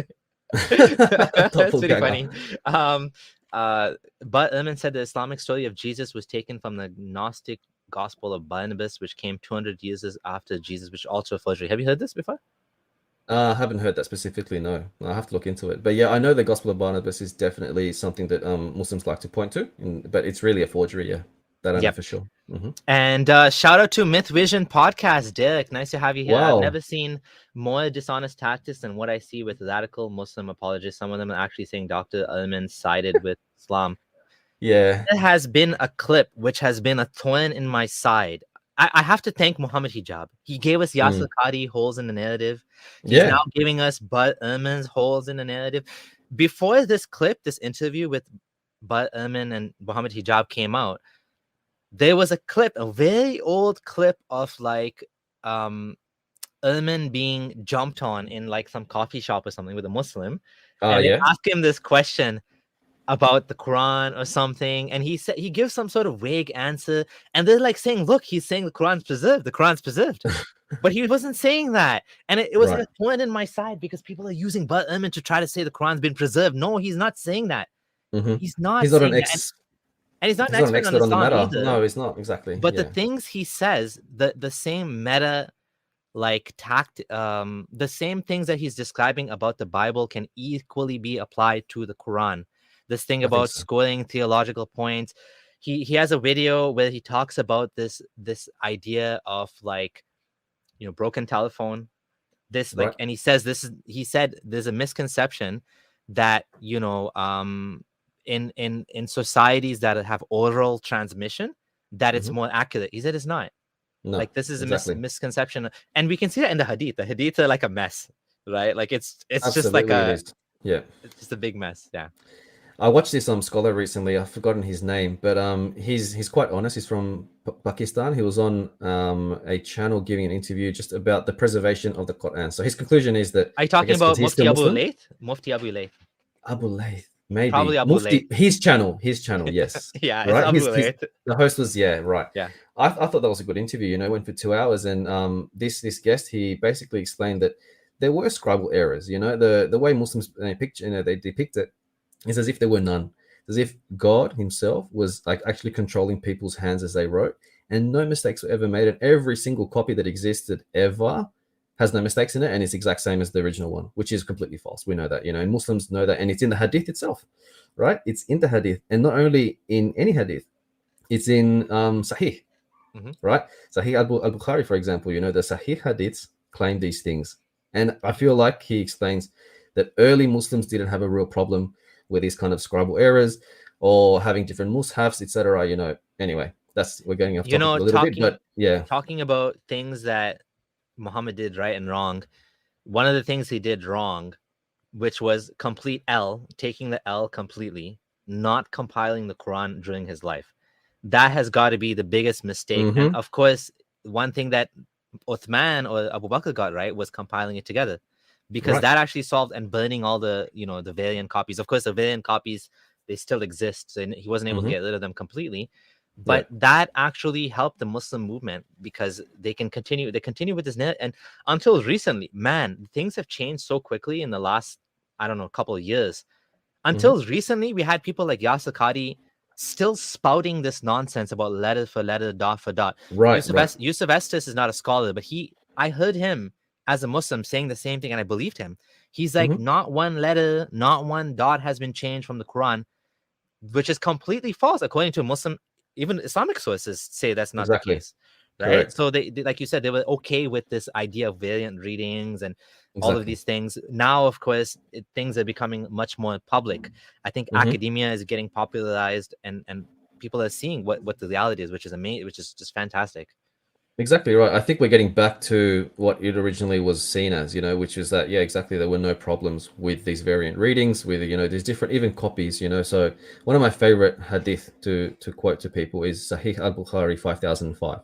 That's pretty funny. But Erhman said the Islamic story of Jesus was taken from the Gnostic Gospel of Barnabas, which came 200 years after Jesus, which also a forgery. Have you heard this before? I haven't heard that specifically, no. I have to look into it. But yeah, I know the Gospel of Barnabas is definitely something that Muslims like to point to, but it's really a forgery, yeah. That I know for sure. And shout out to Myth Vision Podcast, Derek. Nice to have you here. Wow. I've never seen more dishonest tactics than what I see with radical Muslim apologists. Some of them are actually saying Dr. Erhman sided with Islam. Yeah. There has been a clip which has been a thorn in my side. I have to thank Muhammad Hijab. He gave us Yasir Qadhi holes in the narrative. He's now giving us Bart Erhman's holes in the narrative. Before this clip, this interview with Bart Erhman and Muhammad Hijab came out, there was a clip, a very old clip of like Erhman being jumped on in like some coffee shop or something with a Muslim. And they ask him this question about the Quran or something, and he gives some sort of vague answer, and they're like saying, look, he's saying the Quran's preserved, but he wasn't saying that. And it was like a thorn in my side, because people are using Bart Erhman to try to say the Quran's been preserved. No, he's not saying that. He's not an and he's not an expert on the matter either. No, he's not, exactly. But the things he says, the same meta like tact, the same things that he's describing about the Bible can equally be applied to the Quran. This thing about scoring theological points. He has a video where he talks about this idea of like, broken telephone. And he says he said there's a misconception that, in societies that have oral transmission, that it's more accurate. He said it's not. No, like this is a misconception. And we can see that in the Hadith. The Hadith are like a mess, right? Like it's just like it's just a big mess. Yeah. I watched this scholar recently. I've forgotten his name, but he's quite honest. He's from Pakistan. He was on a channel giving an interview just about the preservation of the Quran. So his conclusion is that... Are you talking about Mufti Abu Layth? Mufti Abu Layth. Abu Layth, maybe. Probably Abu Layth. His channel, yes. Yeah, right? Abu Layth. The host was, right. Yeah. I thought that was a good interview. Went for 2 hours, and this guest, he basically explained that there were scribal errors. The way Muslims they depict it is as if there were none, as if God himself was like actually controlling people's hands as they wrote, and no mistakes were ever made, and every single copy that existed ever has no mistakes in it, and it's exact same as the original one, which is completely false. We know that, and Muslims know that, and it's in the Hadith itself, right? It's in the Hadith, and not only in any Hadith, it's in Sahih, right? Sahih al-Bukhari, for example, the Sahih Hadiths claim these things, and I feel like he explains that early Muslims didn't have a real problem with these kind of scribal errors or having different mushafs, etc. Anyway, we're going off topic a little bit, but yeah. Talking about things that Muhammad did right and wrong. One of the things he did wrong, which was complete L, taking the L completely, not compiling the Quran during his life. That has got to be the biggest mistake. And of course, one thing that Uthman or Abu Bakr got right was compiling it together, because that actually solved, and burning all the, the variant copies. Of course, the variant copies, they still exist, so he wasn't able to get rid of them completely. But that actually helped the Muslim movement, because they continue with this net. And until recently, man, things have changed so quickly in the last, I don't know, couple of years. Until recently, we had people like Yasir Qadhi still spouting this nonsense about letter for letter, dot for dot. Yusuf Estes is not a scholar, but I heard him as a Muslim saying the same thing, and I believed him. He's like, not one letter, not one dot has been changed from the Quran, which is completely false according to Muslim. Even Islamic sources say that's not the case, right? Correct. So they, like you said, they were okay with this idea of variant readings and all of these things. Now, of course, things are becoming much more public. I think academia is getting popularized, and people are seeing what the reality is, which is amazing, which is just fantastic. Exactly right. I think we're getting back to what it originally was seen as, which is that, exactly, there were no problems with these variant readings, with, there's different, even copies, So one of my favorite hadith to quote to people is Sahih al-Bukhari 5005.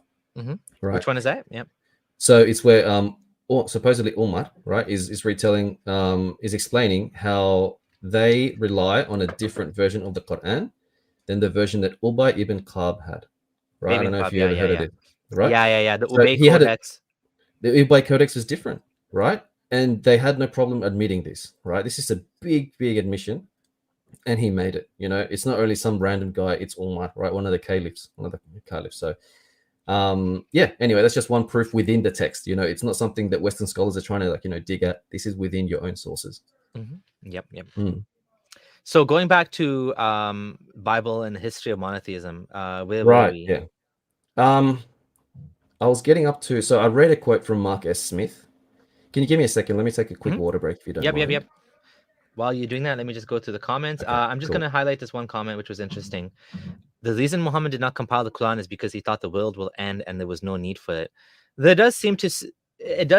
Right. Which one is that? Yeah. So it's where supposedly Umar, right, is retelling, is explaining how they rely on a different version of the Quran than the version that Ubay ibn Ka'b had. Right. I don't know if you ever heard of it. Right? Yeah. The Ubay Codex. The Ubay Codex is different, right? And they had no problem admitting this, right? This is a big admission, and he made it. It's not only some random guy; it's Umar, right? One of the caliphs. So, anyway, that's just one proof within the text. It's not something that Western scholars are trying to dig at. This is within your own sources. Yep. So going back to Bible and the history of monotheism, where were we? Yeah. I was getting up to, so I read a quote from Mark S. Smith. Can you give me a second? Let me take a quick water break if you don't mind. Yep. While you're doing that, let me just go to the comments. Okay, I'm just going to highlight this one comment, which was interesting. The reason Muhammad did not compile the Quran is because he thought the world will end and there was no need for it. It does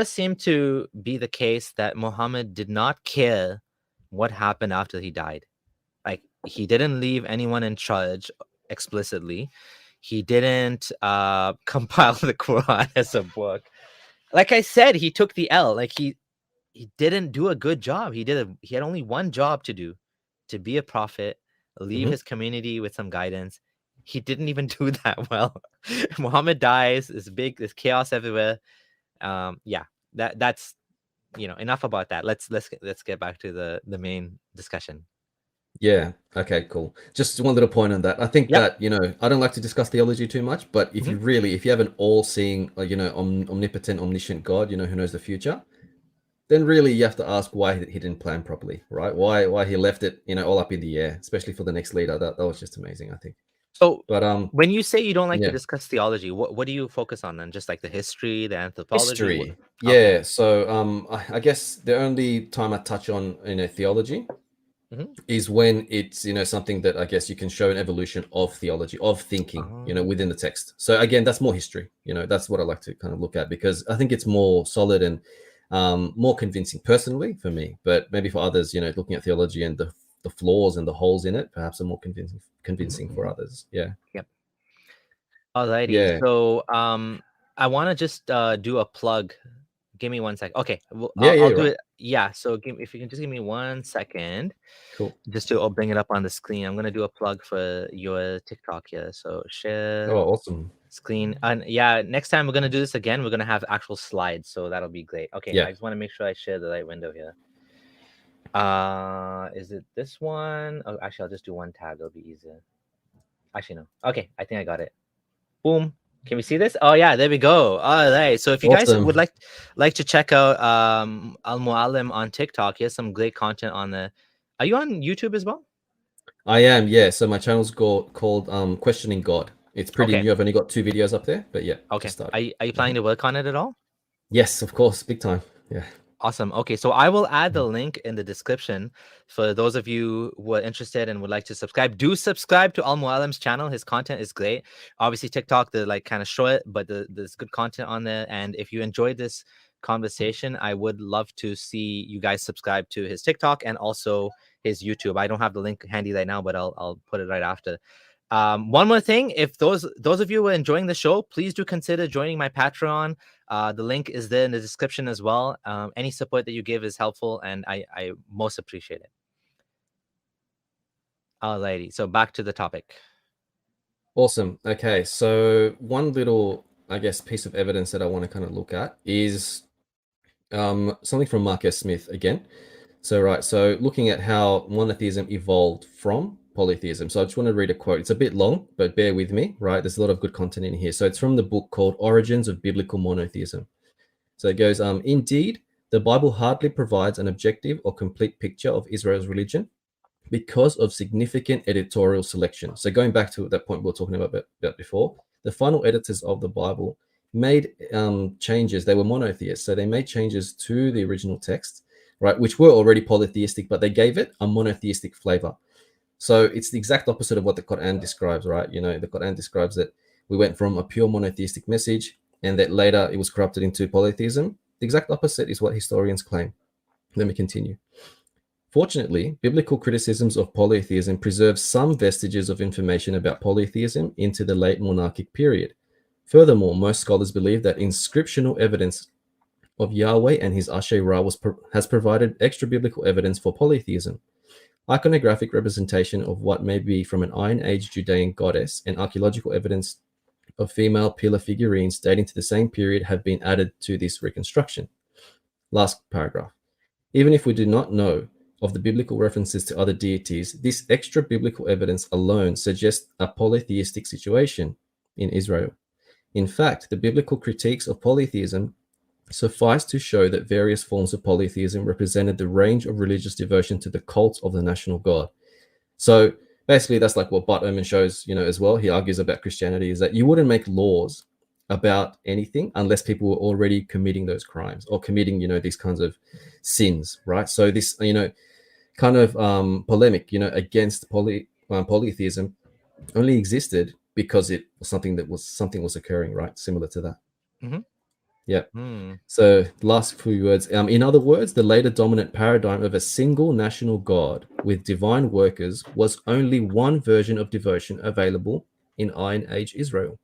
seem to be the case that Muhammad did not care what happened after he died. Like, he didn't leave anyone in charge explicitly. He didn't compile the Quran as a book. Like I said, he took the L. Like, he didn't do a good job. He had only one job to do, to be a prophet, leave his community with some guidance. He didn't even do that well. Muhammad dies. There's chaos everywhere. That's enough about that. Let's get back to the main discussion. Yeah. Okay, cool. Just one little point on that. I think that, I don't like to discuss theology too much, but if you have an all-seeing, omnipotent, omniscient God, who knows the future, then really you have to ask why he didn't plan properly, right? Why he left it, all up in the air, especially for the next leader. That was just amazing, I think. So, but when you say you don't like to discuss theology, what do you focus on then? Just like the history, the anthropology? History. Yeah. So I guess the only time I touch on theology is when it's something that I guess you can show an evolution of theology, of thinking, within the text. So again, that's more history. That's what I like to kind of look at, because I think it's more solid and more convincing personally for me. But maybe for others, looking at theology and the flaws and the holes in it, perhaps are more convincing for others. Yeah. Yep. Alrighty. Yeah. So I want to just do a plug. Give me 1 second. Okay. Well, I'll do it. Yeah. So if you can just give me 1 second. Cool. Just to bring it up on the screen. I'm going to do a plug for your TikTok here. So share. Oh, awesome. Screen. And next time we're going to do this again. We're going to have actual slides. So that'll be great. Okay. Yeah. I just want to make sure I share the right window here. Is it this one? Oh, actually, I'll just do one tab. It'll be easier. Actually, no. Okay. I think I got it. Boom. Can we see this? Oh yeah, there we go. All right. So if you guys would like to check out Al-Muealim on TikTok, he has some great content on there. Are you on YouTube as well? I am, yeah. So my channel's called Questioning God. It's pretty new. I've only got 2 videos up there, but yeah. Okay. Are you planning to work on it at all? Yes, of course, big time. Yeah. Awesome. Okay, so I will add the link in the description for those of you who are interested and would like to subscribe. Do subscribe to Al-Mualim's channel. His content is great. Obviously, TikTok, they're like kind of short, but there's good content on there. And if you enjoyed this conversation, I would love to see you guys subscribe to his TikTok and also his YouTube. I don't have the link handy right now, but I'll put it right after. One more thing, if those of you who are enjoying the show, please do consider joining my Patreon. The link is there in the description as well. Any support that you give is helpful, and I most appreciate it. Alrighty, so back to the topic. Awesome. Okay, so one little, I guess, piece of evidence that I want to kind of look at is something from Mark S. Smith again. So looking at how monotheism evolved from polytheism. So I just want to read a quote. It's a bit long, but bear with me, right? There's a lot of good content in here. So it's from the book called Origins of Biblical Monotheism. So it goes, indeed, the Bible hardly provides an objective or complete picture of Israel's religion because of significant editorial selection. So going back to that point we were talking about before, the final editors of the Bible made changes. They were monotheists, so they made changes to the original text, right, which were already polytheistic, but they gave it a monotheistic flavor. So it's the exact opposite of what the Quran describes, right? You know, the Quran describes that we went from a pure monotheistic message and that later it was corrupted into polytheism. The exact opposite is what historians claim. Let me continue. Fortunately, biblical criticisms of polytheism preserve some vestiges of information about polytheism into the late monarchic period. Furthermore, most scholars believe that inscriptional evidence of Yahweh and his Asherah has provided extra biblical evidence for polytheism. Iconographic representation of what may be from an Iron Age Judean goddess and archaeological evidence of female pillar figurines dating to the same period have been added to this reconstruction. Last paragraph. Even if we do not know of the biblical references to other deities, this extra biblical evidence alone suggests a polytheistic situation in Israel. In fact, the biblical critiques of polytheism suffice to show that various forms of polytheism represented the range of religious devotion to the cult of the national god. So basically, that's like what Bart Erhman shows, you know, as well. He argues about Christianity is that you wouldn't make laws about anything unless people were already committing those crimes or committing, you know, these kinds of sins, right? So this, you know, kind of polemic, you know, against polytheism only existed because it was something was occurring, right? Similar to that. Mm-hmm. Yeah. So last few words. In other words, the later dominant paradigm of a single national god with divine workers was only one version of devotion available in Iron Age Israel.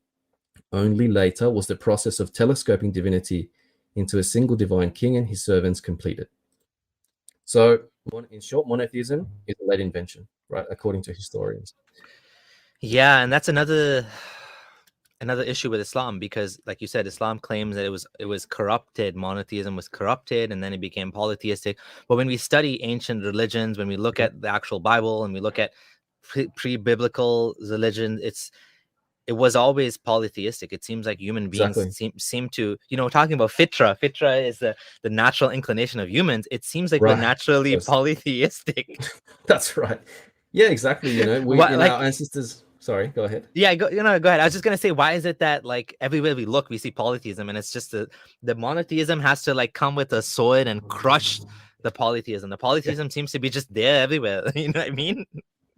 Only later was the process of telescoping divinity into a single divine king and his servants completed. So in short, monotheism is a late invention, right? According to historians. Yeah, and that's another issue with Islam, because like you said, Islam claims that it was corrupted. Monotheism was corrupted and then it became polytheistic. But when we study ancient religions, when we look at the actual Bible and we look at pre-biblical religion, it was always polytheistic. It seems like human beings seem to, you know, talking about fitra is the natural inclination of humans. It seems like we're naturally polytheistic. That's right. Yeah, exactly. You know, our ancestors. Sorry, go ahead. Yeah, go ahead. I was just gonna say, why is it that like everywhere we look, we see polytheism, and it's just the monotheism has to like come with a sword and crush the polytheism. The polytheism seems to be just there everywhere. You know what I mean?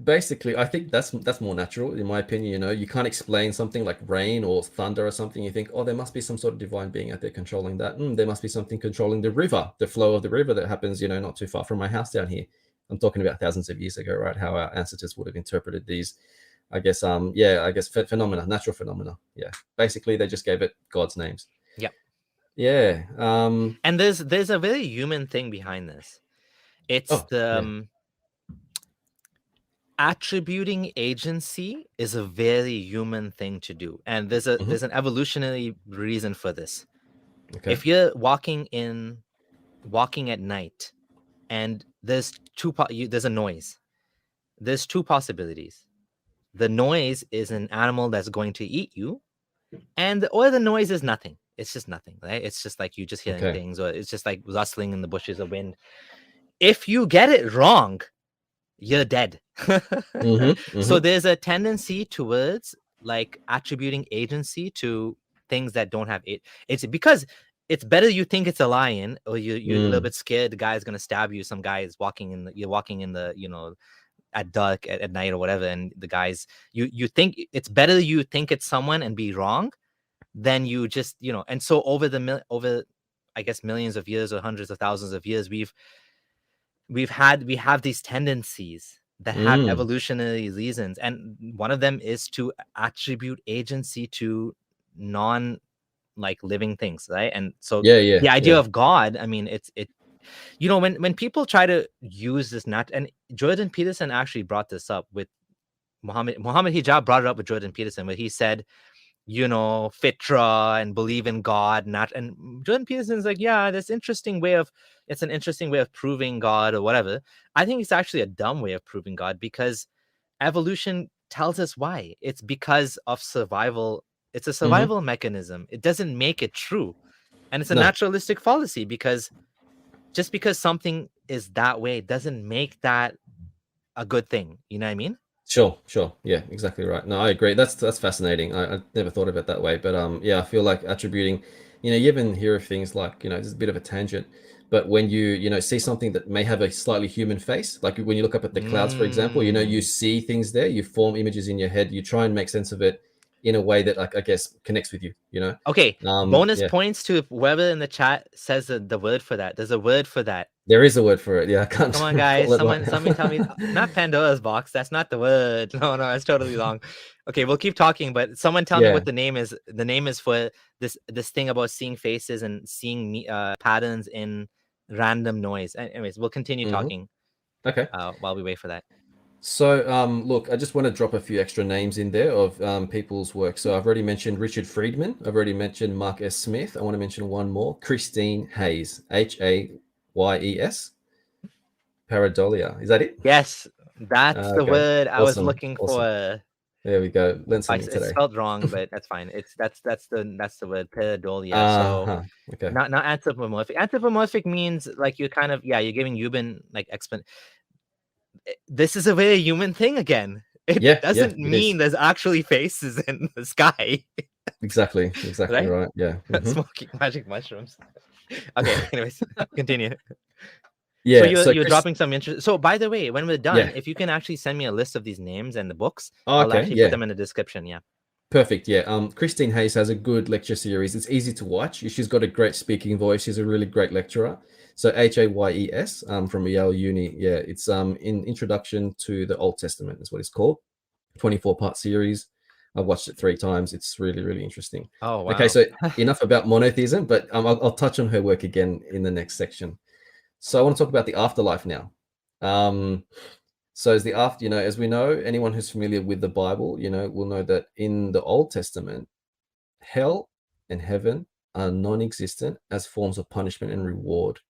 Basically, I think that's more natural, in my opinion. You know, you can't explain something like rain or thunder or something. You think, oh, there must be some sort of divine being out there controlling that. There must be something controlling the river, the flow of the river that happens, you know, not too far from my house down here. I'm talking about thousands of years ago, right? How our ancestors would have interpreted these, I guess, phenomena, natural phenomena. Yeah, basically, they just gave it God's names. Yeah, yeah. And there's a very human thing behind this. It's attributing agency is a very human thing to do, and there's an evolutionary reason for this. Okay. If you're walking at night, and there's a noise, there's two possibilities. The noise is an animal that's going to eat you, or the noise is nothing. It's just nothing, right? It's just like you just hearing things, or it's just like rustling in the bushes of wind. If you get it wrong, you're dead. So there's a tendency towards like attributing agency to things that don't have it. It's because it's better you think it's a lion, or you're a little bit scared the guy's gonna stab you. Some guy is you're walking in the, you know, at dark at night or whatever, and the guys, you think it's better you think it's someone and be wrong than you just, you know. And so over I guess millions of years or hundreds of thousands of years, we have these tendencies that have evolutionary reasons, and one of them is to attribute agency to non living things, right? And so the idea of God, I mean, it you know, when people try to use this, and Jordan Peterson actually brought this up with Muhammad Hijab brought it up with Jordan Peterson, where he said, you know, fitra and believe in God, and Jordan Peterson's like, yeah, it's an interesting way of proving God or whatever. I think it's actually a dumb way of proving God, because evolution tells us why. It's because of survival. It's a survival mechanism. It doesn't make it true. And it's a naturalistic fallacy, because just because something is that way doesn't make that a good thing. You know what I mean? Sure. Yeah, exactly right. No, I agree. That's fascinating. I never thought of it that way, but yeah, I feel like attributing, you know, you even hear of things like, you know, this is a bit of a tangent, but when you know, see something that may have a slightly human face, like when you look up at the clouds, for example, you know, you see things there, you form images in your head, you try and make sense of it in a way that, like, I guess connects with you, you know? Okay. Bonus points to whoever in the chat says the word for that. There's a word for that. There is a word for it. Yeah, I can't. Come on, guys. Someone tell me. Not Pandora's box. That's not the word. No, it's totally wrong. Okay, we'll keep talking, but someone tell me what the name is. The name is for this thing about seeing faces and seeing patterns in random noise. Anyways, we'll continue talking. Okay. While we wait for that. So, look, I just want to drop a few extra names in there of people's work. So I've already mentioned Richard Friedman. I've already mentioned Mark S. Smith. I want to mention one more, Christine Hayes, Hayes. Pareidolia. Is that it? Yes, that's the word I was looking for. There we go. Learn something today. It's spelled wrong, but that's fine. That's the word, pareidolia. So okay. Not anthropomorphic. Anthropomorphic means like you're kind of, you're giving human like this is a very human thing again. It doesn't mean there's actually faces in the sky. Exactly right. Yeah. Smoking magic mushrooms. Okay, anyways, continue. Yeah, so you're dropping some interest. So by the way, when we're done, if you can actually send me a list of these names and the books, I'll actually put them in the description. Yeah. Perfect. Yeah. Christine Hayes has a good lecture series. It's easy to watch. She's got a great speaking voice. She's a really great lecturer. So Hayes from Yale Uni. Yeah, it's in Introduction to the Old Testament is what it's called. 24-part series. I've watched it 3 times. It's really, really interesting. Oh, wow. Okay, so enough about monotheism, but I'll touch on her work again in the next section. So I want to talk about the afterlife now. So as as we know, anyone who's familiar with the Bible, you know, will know that in the Old Testament, hell and heaven are non-existent as forms of punishment and reward.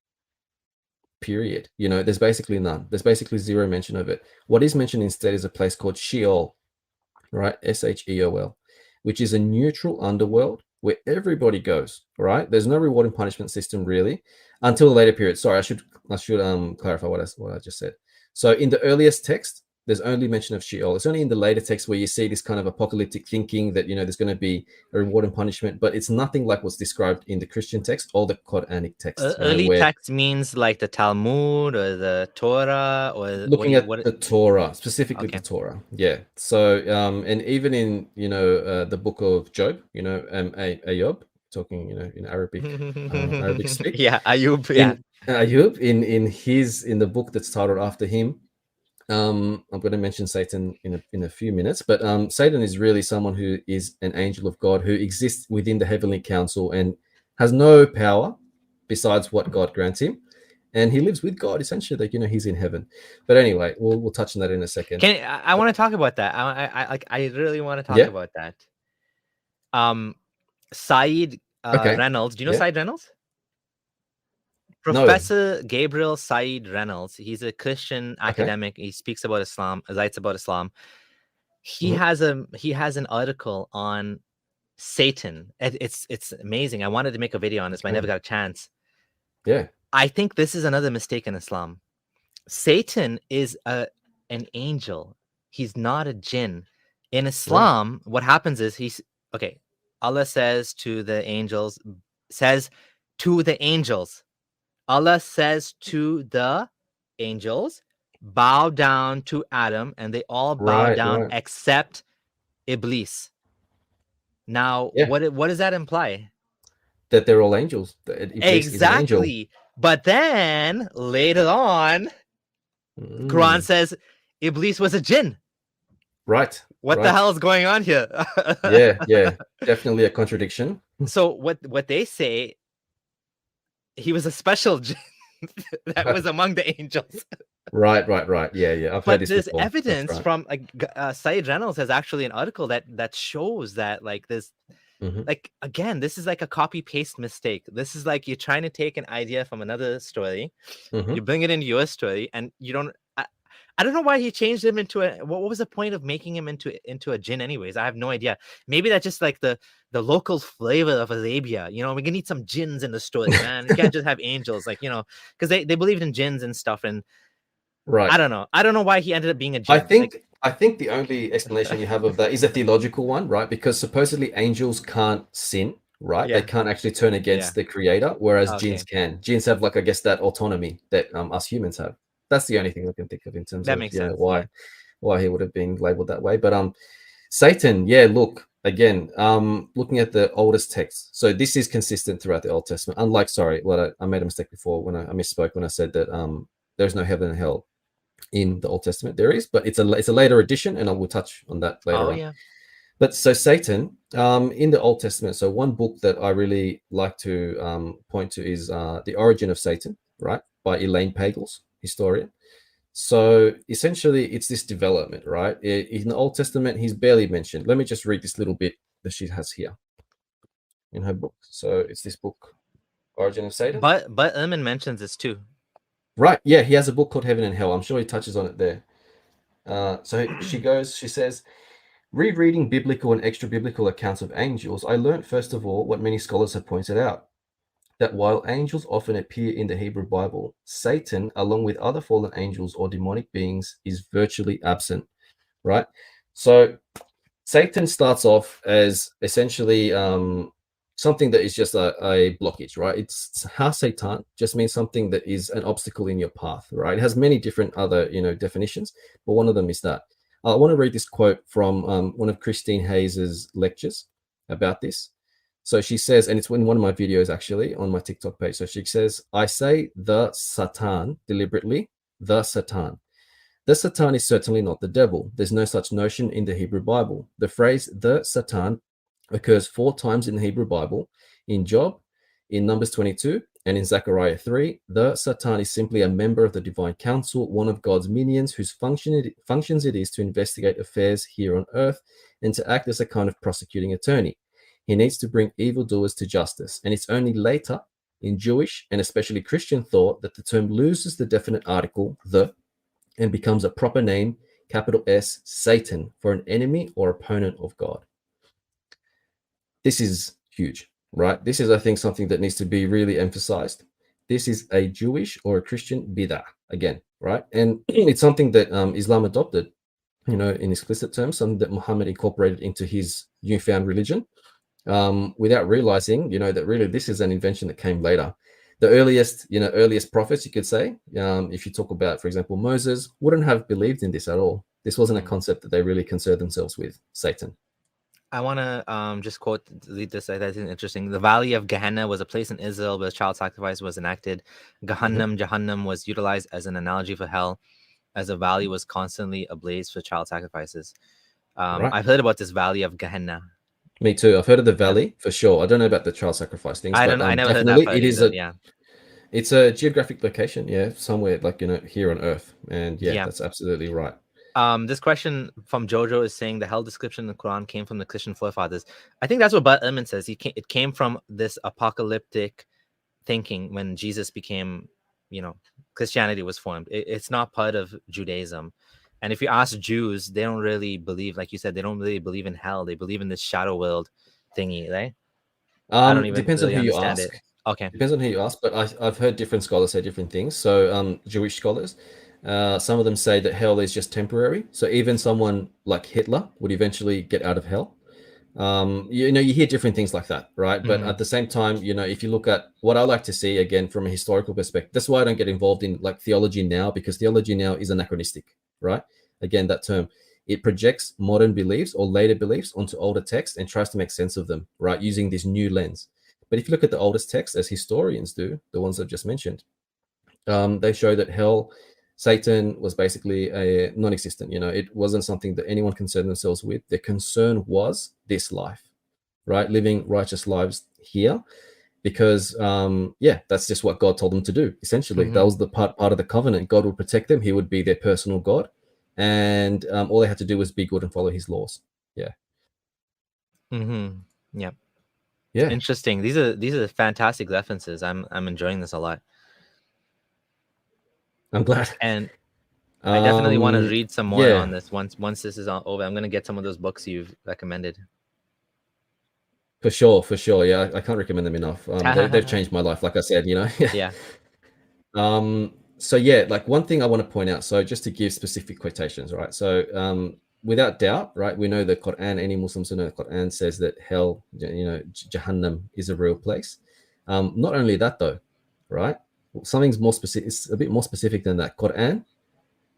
Period. You know, there's basically none. There's basically zero mention of it. What is mentioned instead is a place called Sheol, right? Sheol, which is a neutral underworld where everybody goes, right? There's no reward and punishment system really until the later period. Sorry, I should clarify what I just said. So in the earliest text, there's only mention of Sheol. It's only in the later text where you see this kind of apocalyptic thinking that, you know, there's going to be a reward and punishment, but it's nothing like what's described in the Christian text or the Quranic text. Early text means like the Talmud or the Torah, or looking at the Torah, specifically the Torah. Yeah. So, and even in, you know, the book of Job, you know, Ayub, talking, you know, in Arabic speak. Yeah, Ayub. Yeah. Ayub in the book that's titled after him. I'm going to mention Satan in a few minutes, but Satan is really someone who is an angel of God who exists within the heavenly council and has no power besides what God grants him, and he lives with God essentially. Like, you know, he's in heaven. But anyway, we'll touch on that in a second. I want to talk about that. I really want to talk about that. Said Reynolds. Do you know Said Reynolds? Professor Gabriel Said Reynolds. He's a Christian academic. He speaks about Islam, writes about Islam. He has an article on Satan. It's amazing. I wanted to make a video on this, but I never got a chance. Yeah. I think this is another mistake in Islam. Satan is an angel. He's not a jinn. In Islam, what happens is Allah says to the angels, to the angels. Allah says to the angels, bow down to Adam, and they all bow down except Iblis. Now, what does that imply? That they're all angels. That Iblis is an angel. But then later on, Quran says Iblis was a jinn. Right. What the hell is going on here? yeah, definitely a contradiction. So what they say, he was a special jinn that was among the angels. Right. Yeah. I've heard this there's before. evidence from like Syed Reynolds has actually an article that shows that like this, like again, this is like a copy paste mistake. This is like you're trying to take an idea from another story, you bring it into your story, and you don't. I don't know why he changed him into a. What was the point of making him into a jinn anyways? I have no idea. Maybe that's just like the local flavor of Arabia. You know, we're gonna need some jinns in the story, man. You can't just have angels, like, you know, because they believed in jinns and stuff. And I don't know why he ended up being a jinn. I think the only explanation you have of that is a theological one, right? Because supposedly angels can't sin, right? They can't actually turn against the creator, whereas jinns can. Jinns have, like, I guess, that autonomy that us humans have. That's the only thing I can think of in terms of why he would have been labeled that way. But Satan, look, again, looking at the oldest text. So this is consistent throughout the Old Testament. Unlike, I made a mistake before when I misspoke when I said that there's no heaven and hell in the Old Testament. There is, but it's a later edition, and I will touch on that later on. Yeah. But so Satan, in the Old Testament, so one book that I really like to point to is The Origin of Satan, right, by Elaine Pagels, historian. So essentially, it's this development, right? In the Old Testament, he's barely mentioned. Let me just read this little bit that she has here in her book. So it's this book, Origin of Satan. But Erhman mentions this too. Right. Yeah, he has a book called Heaven and Hell. I'm sure he touches on it there. So she says, rereading biblical and extra-biblical accounts of angels, I learned, first of all, what many scholars have pointed out, that while angels often appear in the Hebrew Bible, Satan, along with other fallen angels or demonic beings, is virtually absent, right? So Satan starts off as essentially something that is just a blockage, right? It's ha-Satan just means something that is an obstacle in your path, right? It has many different other, definitions, but one of them is that. I want to read this quote from one of Christine Hayes's lectures about this. So she says, and it's in one of my videos actually on my TikTok page. So she says, I say the Satan deliberately, the Satan. The Satan is certainly not the devil. There's no such notion in the Hebrew Bible. The phrase the Satan occurs 4 times in the Hebrew Bible, in Job, in Numbers 22, and in Zechariah 3. The Satan is simply a member of the divine council, one of God's minions whose functions it is to investigate affairs here on earth and to act as a kind of prosecuting attorney. He needs to bring evildoers to justice, and it's only later in Jewish and especially Christian thought that the term loses the definite article, the, and becomes a proper name, capital S, Satan, for an enemy or opponent of God. This is huge, right? This is, I think, something that needs to be really emphasized. This is a Jewish or a Christian bidah, again, right? And it's something that Islam adopted, in explicit terms, something that Muhammad incorporated into his newfound religion, without realizing, that really this is an invention that came later. The earliest prophets, you could say, if you talk about, for example, Moses, wouldn't have believed in this at all. This wasn't a concept that they really concerned themselves with, Satan. I want to just read this. That's interesting. The Valley of Gehenna was a place in Israel where child sacrifice was enacted. Jahannam was utilized as an analogy for hell, as the valley was constantly ablaze for child sacrifices. I've heard about this Valley of Gehenna. Me too. I've heard of the valley for sure. I don't know about the child sacrifice things. I never heard that. But it's a geographic location, somewhere like here on Earth, and that's absolutely right. This question from Jojo is saying the hell description in the Quran came from the Christian forefathers. I think that's what Bart Erhman says. It came from this apocalyptic thinking when Jesus became, Christianity was formed. It's not part of Judaism. And if you ask Jews, they don't really believe, like you said, they don't really believe in hell. They believe in this shadow world thingy, right? I don't even depends really on who you ask. It. Okay. Depends on who you ask, but I've heard different scholars say different things. So Jewish scholars, some of them say that hell is just temporary. So even someone like Hitler would eventually get out of hell. You hear different things like that, right? But at the same time, if you look at what I like to see again from a historical perspective, that's why I don't get involved in like theology now, because theology now is anachronistic, right? Again, that term, it projects modern beliefs or later beliefs onto older texts and tries to make sense of them, right, using this new lens. But if you look at the oldest texts, as historians do, the ones I've just mentioned, they show that hell, Satan was basically a non-existent. It wasn't something that anyone concerned themselves with. Their concern was this life, right? Living righteous lives here, because that's just what God told them to do. Essentially, that was the part of the covenant. God would protect them. He would be their personal God, and all they had to do was be good and follow His laws. Yeah. Yep. Yeah. Interesting. These are fantastic references. I'm enjoying this a lot. I'm glad. And I definitely want to read some more on this once this is all over. I'm going to get some of those books you've recommended. For sure. Yeah, I can't recommend them enough. They've changed my life, like I said, Yeah. So yeah, like one thing I want to point out, so just to give specific quotations, right? So without doubt, right, we know the Quran, any Muslims who know the Quran says that hell, Jahannam is a real place. Not only that though, right? Something's more specific, it's a bit more specific than that. Quran,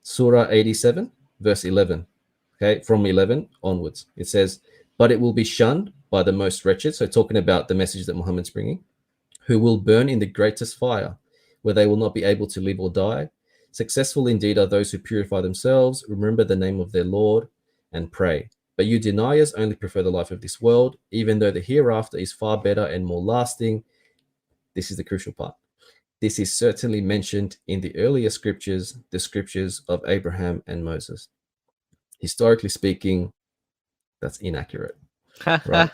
Surah 87, verse 11, okay, from 11 onwards. It says, but it will be shunned by the most wretched, so talking about the message that Muhammad's bringing, who will burn in the greatest fire, where they will not be able to live or die. Successful indeed are those who purify themselves, remember the name of their Lord, and pray. But you deniers only prefer the life of this world, even though the hereafter is far better and more lasting. This is the crucial part. This is certainly mentioned in the earlier scriptures, the scriptures of Abraham and Moses. Historically speaking, that's inaccurate. Right?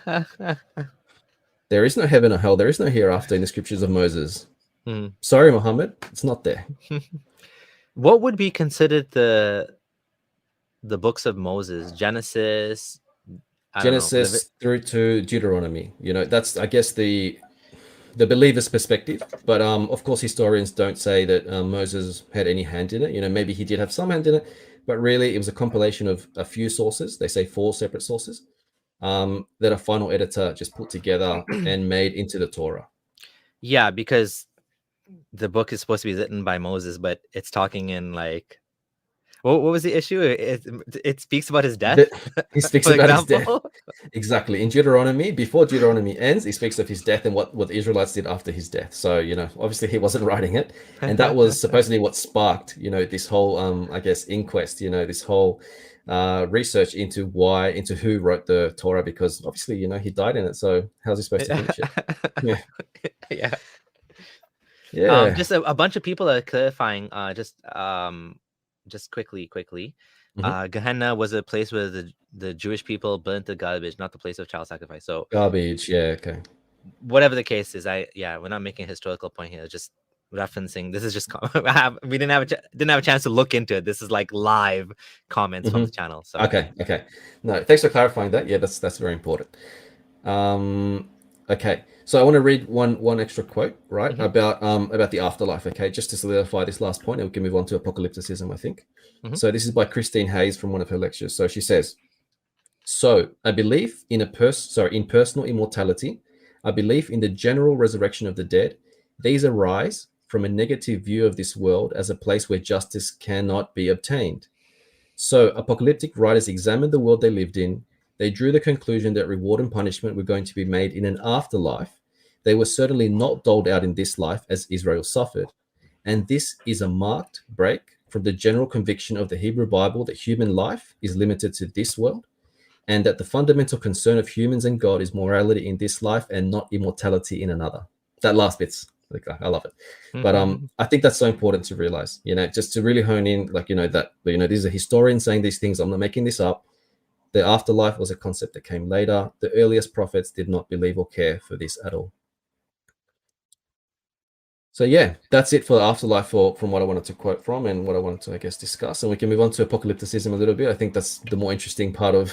There is no heaven or hell. There is no hereafter in the scriptures of Moses. Sorry, Muhammad, it's not there. What would be considered the books of Moses? Genesis, Genesis through to Deuteronomy. That's, I guess, the believer's perspective. But of course, historians don't say that Moses had any hand in it. Maybe he did have some hand in it, but really it was a compilation of a few sources. They say 4 separate sources that a final editor just put together and made into the Torah. Yeah, because the book is supposed to be written by Moses, but it's talking in like, what was the issue? It speaks about his death. He speaks about his death. Exactly. In Deuteronomy, before Deuteronomy ends, he speaks of his death and what the Israelites did after his death. So, obviously he wasn't writing it. And that was supposedly what sparked, this whole, I guess, inquest, this whole research into who wrote the Torah, because obviously, he died in it. So how's he supposed to finish it? Yeah. Yeah. Just a bunch of people are clarifying, just quickly. Gehenna was a place where the Jewish people burnt the garbage, not the place of child sacrifice. So garbage, yeah, okay. Whatever the case is, we're not making a historical point here. Just referencing. This is just we didn't have a chance to look into it. This is like live comments from the channel. So okay. No, thanks for clarifying that. Yeah, that's very important. Okay, so I want to read one extra quote, right, about the afterlife. Okay, just to solidify this last point, and we can move on to apocalypticism, I think. So this is by Christine Hayes from one of her lectures. So she says, "So a belief in in personal immortality, a belief in the general resurrection of the dead, these arise from a negative view of this world as a place where justice cannot be obtained. So apocalyptic writers examined the world they lived in. They drew the conclusion that reward and punishment were going to be made in an afterlife. They were certainly not doled out in this life as Israel suffered. And this is a marked break from the general conviction of the Hebrew Bible that human life is limited to this world, and that the fundamental concern of humans and God is morality in this life and not immortality in another." That last bit's, I love it. But I think that's so important to realize, just to really hone in, that, this is a historian saying these things. I'm not making this up. The afterlife was a concept that came later. The earliest prophets did not believe or care for this at all. So yeah, that's it for the afterlife from what I wanted to quote from and what I wanted to, I guess, discuss. And we can move on to apocalypticism a little bit. I think that's the more interesting part of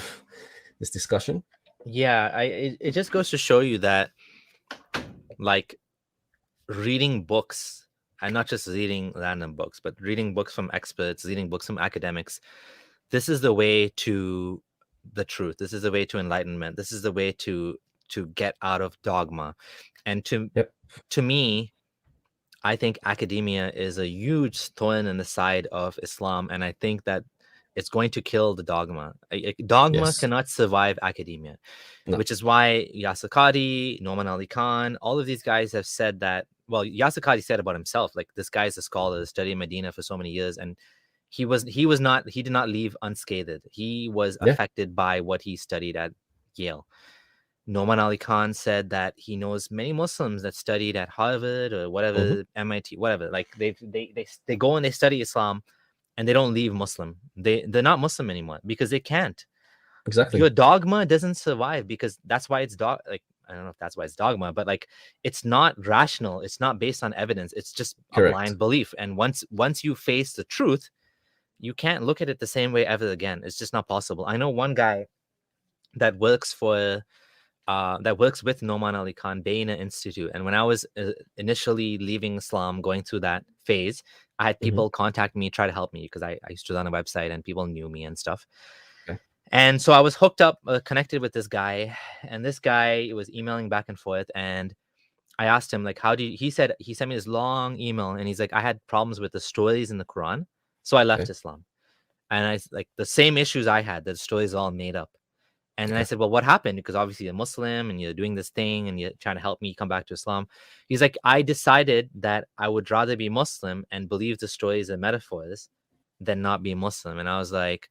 this discussion. Yeah, it just goes to show you that, like, reading books, and not just reading random books, but reading books from experts, reading books from academics, this is the way to the truth. This is the way to enlightenment. This is the way to get out of dogma. And to me, I think academia is a huge thorn in the side of Islam, and I think that it's going to kill the dogma. Dogma Yes. cannot survive academia, No. which is why Yasir Qadhi, Nouman Ali Khan, all of these guys have said that. Well, Yasir Qadhi said about himself, like, this guy's a scholar, studied in Medina for so many years, and he did not leave unscathed. He was affected by what he studied at Yale. Nouman Ali Khan said that he knows many Muslims that studied at Harvard or whatever, MIT, whatever. Like they go and they study Islam, and they don't leave Muslim. They're not Muslim anymore because they can't. Exactly. Your dogma doesn't survive because that's why it's like, I don't know if that's why it's dogma, but like, it's not rational. It's not based on evidence. It's just a blind belief. And once you face the truth, you can't look at it the same way ever again. It's just not possible. I know one guy that works with Nouman Ali Khan, Baina Institute. And when I was initially leaving Islam, going through that phase, I had people contact me, try to help me, because I used to run a website and people knew me and stuff. Okay. And so I was hooked up, connected with this guy, and this guy was emailing back and forth. And I asked him, like, he said, he sent me this long email, and he's like, I had problems with the stories in the Quran, so I left Islam. And I, like, the same issues I had, the stories all made up. And then I said, well, what happened? Because obviously you're Muslim and you're doing this thing and you're trying to help me come back to Islam. He's like, I decided that I would rather be Muslim and believe the stories and metaphors than not be Muslim. And I was like,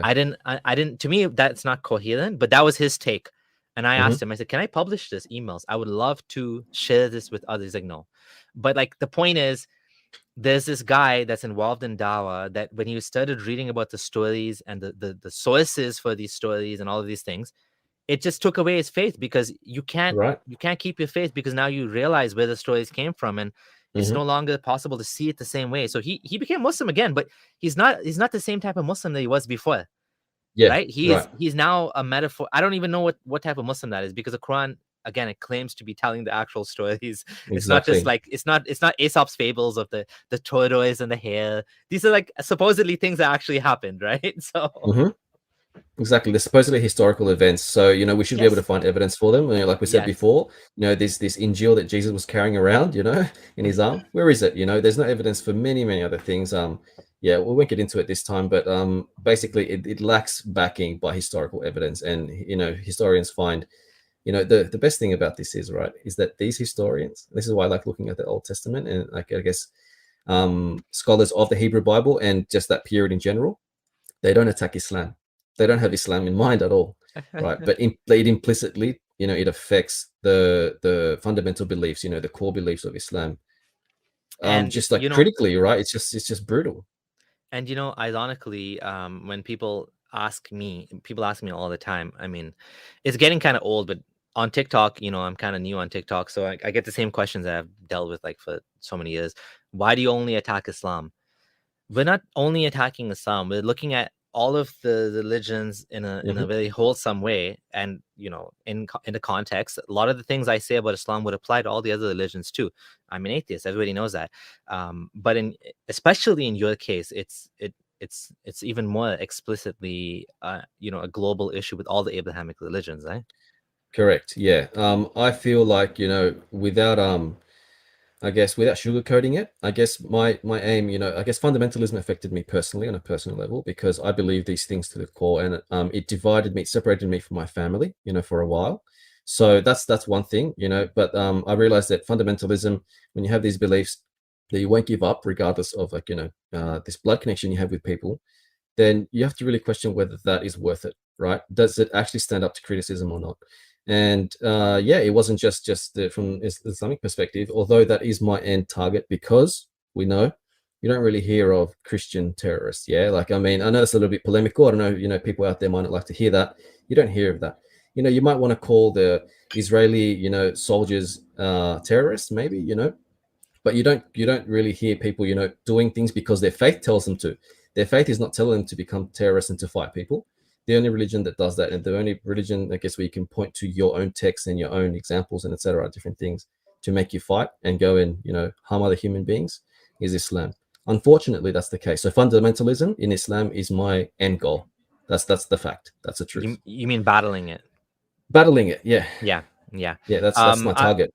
I didn't, to me, that's not coherent, but that was his take. And I asked him, I said, can I publish this emails? I would love to share this with others. He's like, no. But like, the point is, there's this guy that's involved in Dawah that when he started reading about the stories and the sources for these stories and all of these things, it just took away his faith, because you can't keep your faith, because now you realize where the stories came from, and it's no longer possible to see it the same way. So he became Muslim again, but he's not the same type of Muslim that he was before. Right? He's now a metaphor. I don't even know what type of Muslim that is, because the Quran, again, it claims to be telling the actual stories. It's not just like, it's not Aesop's fables of the tortoise and the hare. These are like supposedly things that actually happened, right? So exactly, they're supposedly historical events. So we should be able to find evidence for them. Like we said before, this Injil that Jesus was carrying around, in his arm. Where is it? There's no evidence for many other things. We won't get into it this time, but basically it lacks backing by historical evidence, and historians find. The best thing about this is that these historians, this is why I like looking at the Old Testament, and like, I guess scholars of the Hebrew Bible and just that period in general, they don't attack Islam. They don't have Islam in mind at all, right? But it implicitly, it affects the fundamental beliefs, the core beliefs of Islam. And just like critically, right? It's just brutal. And ironically, when people ask me all the time. I mean, it's getting kind of old, but on TikTok, I'm kind of new on TikTok, so I get the same questions that I've dealt with like for so many years. Why do you only attack Islam? We're not only attacking Islam. We're looking at all of the religions in a very wholesome way, and in the context, a lot of the things I say about Islam would apply to all the other religions too. I'm an atheist. Everybody knows that. But especially in your case, it's even more explicitly a global issue with all the Abrahamic religions, right? Correct. Yeah. I feel like without without sugarcoating it, I guess my aim, I guess fundamentalism affected me personally on a personal level, because I believe these things to the core, and it divided me, separated me from my family, for a while. So that's one thing, but I realized that fundamentalism, when you have these beliefs that you won't give up regardless of this blood connection you have with people, then you have to really question whether that is worth it, right? Does it actually stand up to criticism or not? And it wasn't just from Islamic perspective, although that is my end target, because we know you don't really hear of Christian terrorists. Yeah, like, I mean, I know it's a little bit polemical. I don't know, people out there might not like to hear that. You don't hear of that. You might want to call the Israeli, soldiers terrorists, maybe, but you don't really hear people, doing things because their faith tells them to. Their faith is not telling them to become terrorists and to fight people. The only religion that does that, and the only religion, I guess, where you can point to your own texts and your own examples and etc., different things to make you fight and go and harm other human beings, is Islam. Unfortunately, that's the case. So fundamentalism in Islam is my end goal. That's the fact. That's the truth. You mean battling it? Battling it, yeah. Yeah. That's my target.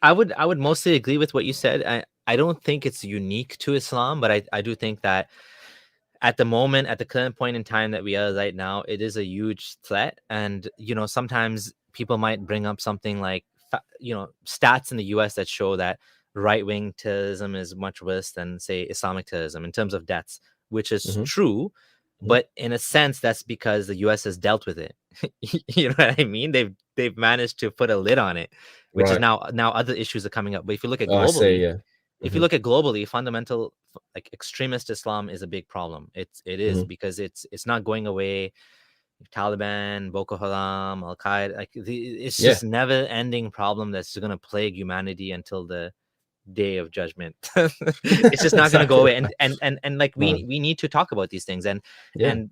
I would mostly agree with what you said. I don't think it's unique to Islam, but I do think that at the moment, at the current point in time that we are right now, it is a huge threat. And sometimes people might bring up something like stats in the US that show that right-wing terrorism is much worse than, say, Islamic terrorism in terms of deaths, which is true. But in a sense, that's because the US has dealt with it. You know what I mean? They've managed to put a lid on it, which is now other issues are coming up. But if you look at globally, I see, yeah. if you look at globally, fundamental, like extremist Islam is a big problem. It is because it's not going away. Taliban, Boko Haram, Al Qaeda, like it's just never ending problem that's going to plague humanity until the day of judgment. It's just not going to go away. And like we need to talk about these things. And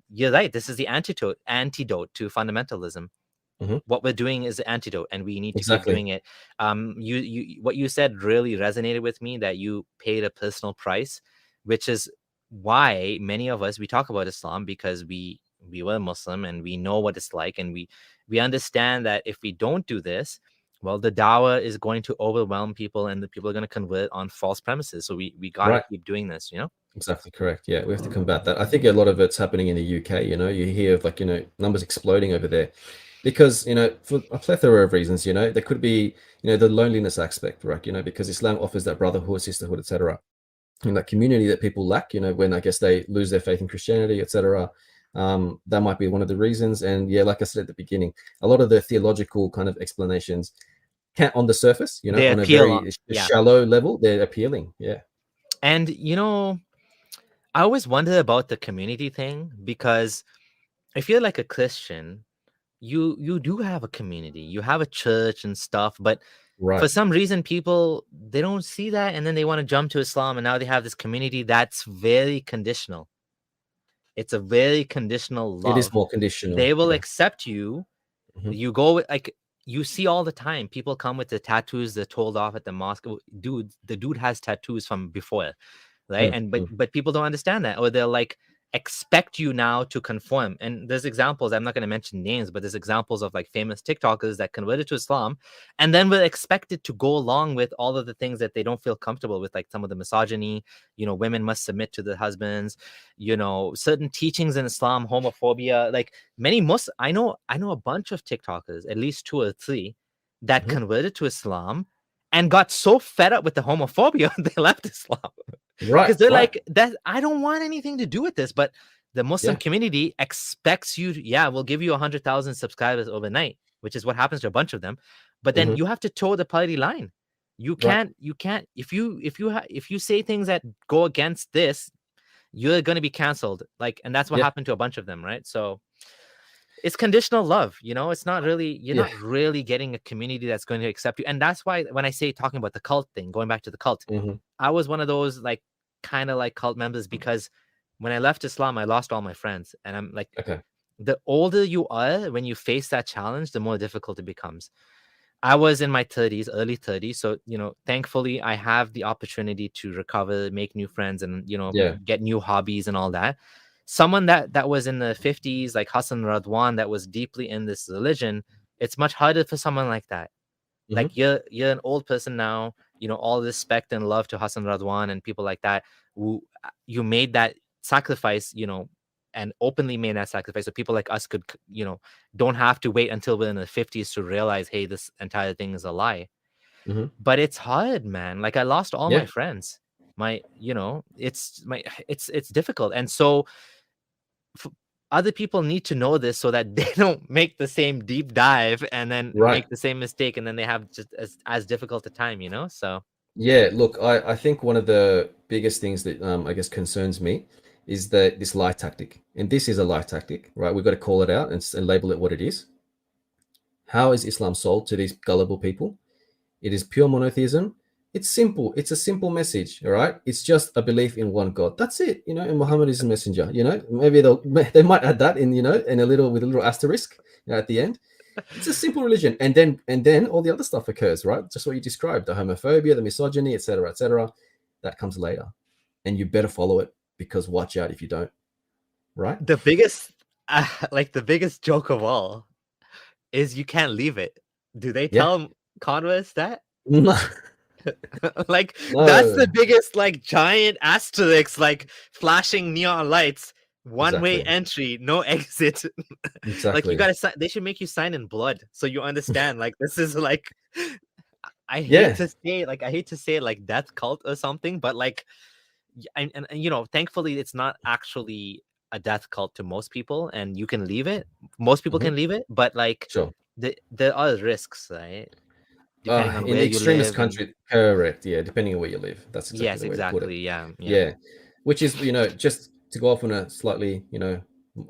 you're right. This is the antidote to fundamentalism. What we're doing is the antidote, and we need to keep doing it. You what you said really resonated with me, that you paid a personal price, which is why many of us, we talk about Islam because we were Muslim and we know what it's like, and we understand that if we don't do this, well, the dawah is going to overwhelm people and the people are going to convert on false premises. So we got to keep doing this, Exactly correct. Yeah, we have to combat that. I think a lot of it's happening in the UK. You hear of numbers exploding over there because, for a plethora of reasons, there could be, the loneliness aspect, right? Because Islam offers that brotherhood, sisterhood, etc. And that community that people lack, when I guess they lose their faith in Christianity, etc. That might be one of the reasons. And yeah, like I said at the beginning, a lot of the theological kind of explanations can't, on the surface, they on a very shallow level, they're appealing. Yeah. And, I always wonder about the community thing, because if you're like a Christian, you do have a community, you have a church and stuff, but for some reason people, they don't see that, and then they want to jump to Islam, and now they have this community that's very conditional. It's a very conditional love. It is more conditional. They will accept you. You go like, you see all the time, people come with the tattoos they're told off at the mosque. The dude has tattoos from before, right? But people don't understand that, or they'll like expect you now to conform. And there's examples, I'm not going to mention names, but there's examples of like famous TikTokers that converted to Islam and then were expected to go along with all of the things that they don't feel comfortable with, like some of the misogyny, women must submit to their husbands, certain teachings in Islam, homophobia, like many Muslims. I know a bunch of TikTokers, at least 2 or 3, that converted to Islam and got so fed up with the homophobia they left Islam. Because they're like, that I don't want anything to do with this, but the Muslim community expects you to, we'll give you 100,000 subscribers overnight, which is what happens to a bunch of them. But then you have to toe the party line. You can't if you say things that go against this, you're going to be canceled. Like, and that's what happened to a bunch of them, right? So it's conditional love, it's not really, you're not really getting a community that's going to accept you. And that's why when I say, talking about the cult thing, going back to the cult, I was one of those like kind of like cult members, because when I left Islam, I lost all my friends. And I'm like, the older you are, when you face that challenge, the more difficult it becomes. I was in my 30s, early 30s. So, thankfully I have the opportunity to recover, make new friends, and, get new hobbies and all that. Someone that was in the 50s, like Hassan Radwan, that was deeply in this religion, it's much harder for someone like that. Like you're an old person now, all respect and love to Hassan Radwan and people like that, who you made that sacrifice, and openly made that sacrifice. So people like us could, don't have to wait until we're in the 50s to realize, hey, this entire thing is a lie. But it's hard, man. Like I lost all my friends. It's difficult. And so other people need to know this so that they don't make the same deep dive and then make the same mistake, and then they have just as difficult a time, so look, I think one of the biggest things that I guess concerns me is that this lie tactic, and this is a lie tactic, right? We've got to call it out and label it what it is. How is Islam sold to these gullible people? It is pure monotheism. It's simple. It's a simple message, all right? It's just a belief in one God. That's it, and Muhammad is a messenger, Maybe they might add that in, in a little asterisk at the end. It's a simple religion, and then all the other stuff occurs, right? Just what you described, the homophobia, the misogyny, etc., etc. That comes later, and you better follow it, because watch out if you don't, right? The biggest like the biggest joke of all is you can't leave it. Do they Yeah. tell converts that? No, Like that's the no, biggest like giant asterisk, like flashing neon lights, one-way exactly, entry, no exit. Like you exactly. gotta they should make you sign in blood so you understand. Like this is like I hate Yeah, to say like I hate to say it like death cult or something, but like and you know, thankfully it's not actually a death cult to most people, and you can leave it. Most people hmm can leave it, but like sure. there are risks, right? Depending on In where you extremist live and country, correct. Yeah, depending on where you live. That's exactly yes, the way to put it. exactly. Yeah, yeah. Yeah, which is, just to go off on a slightly,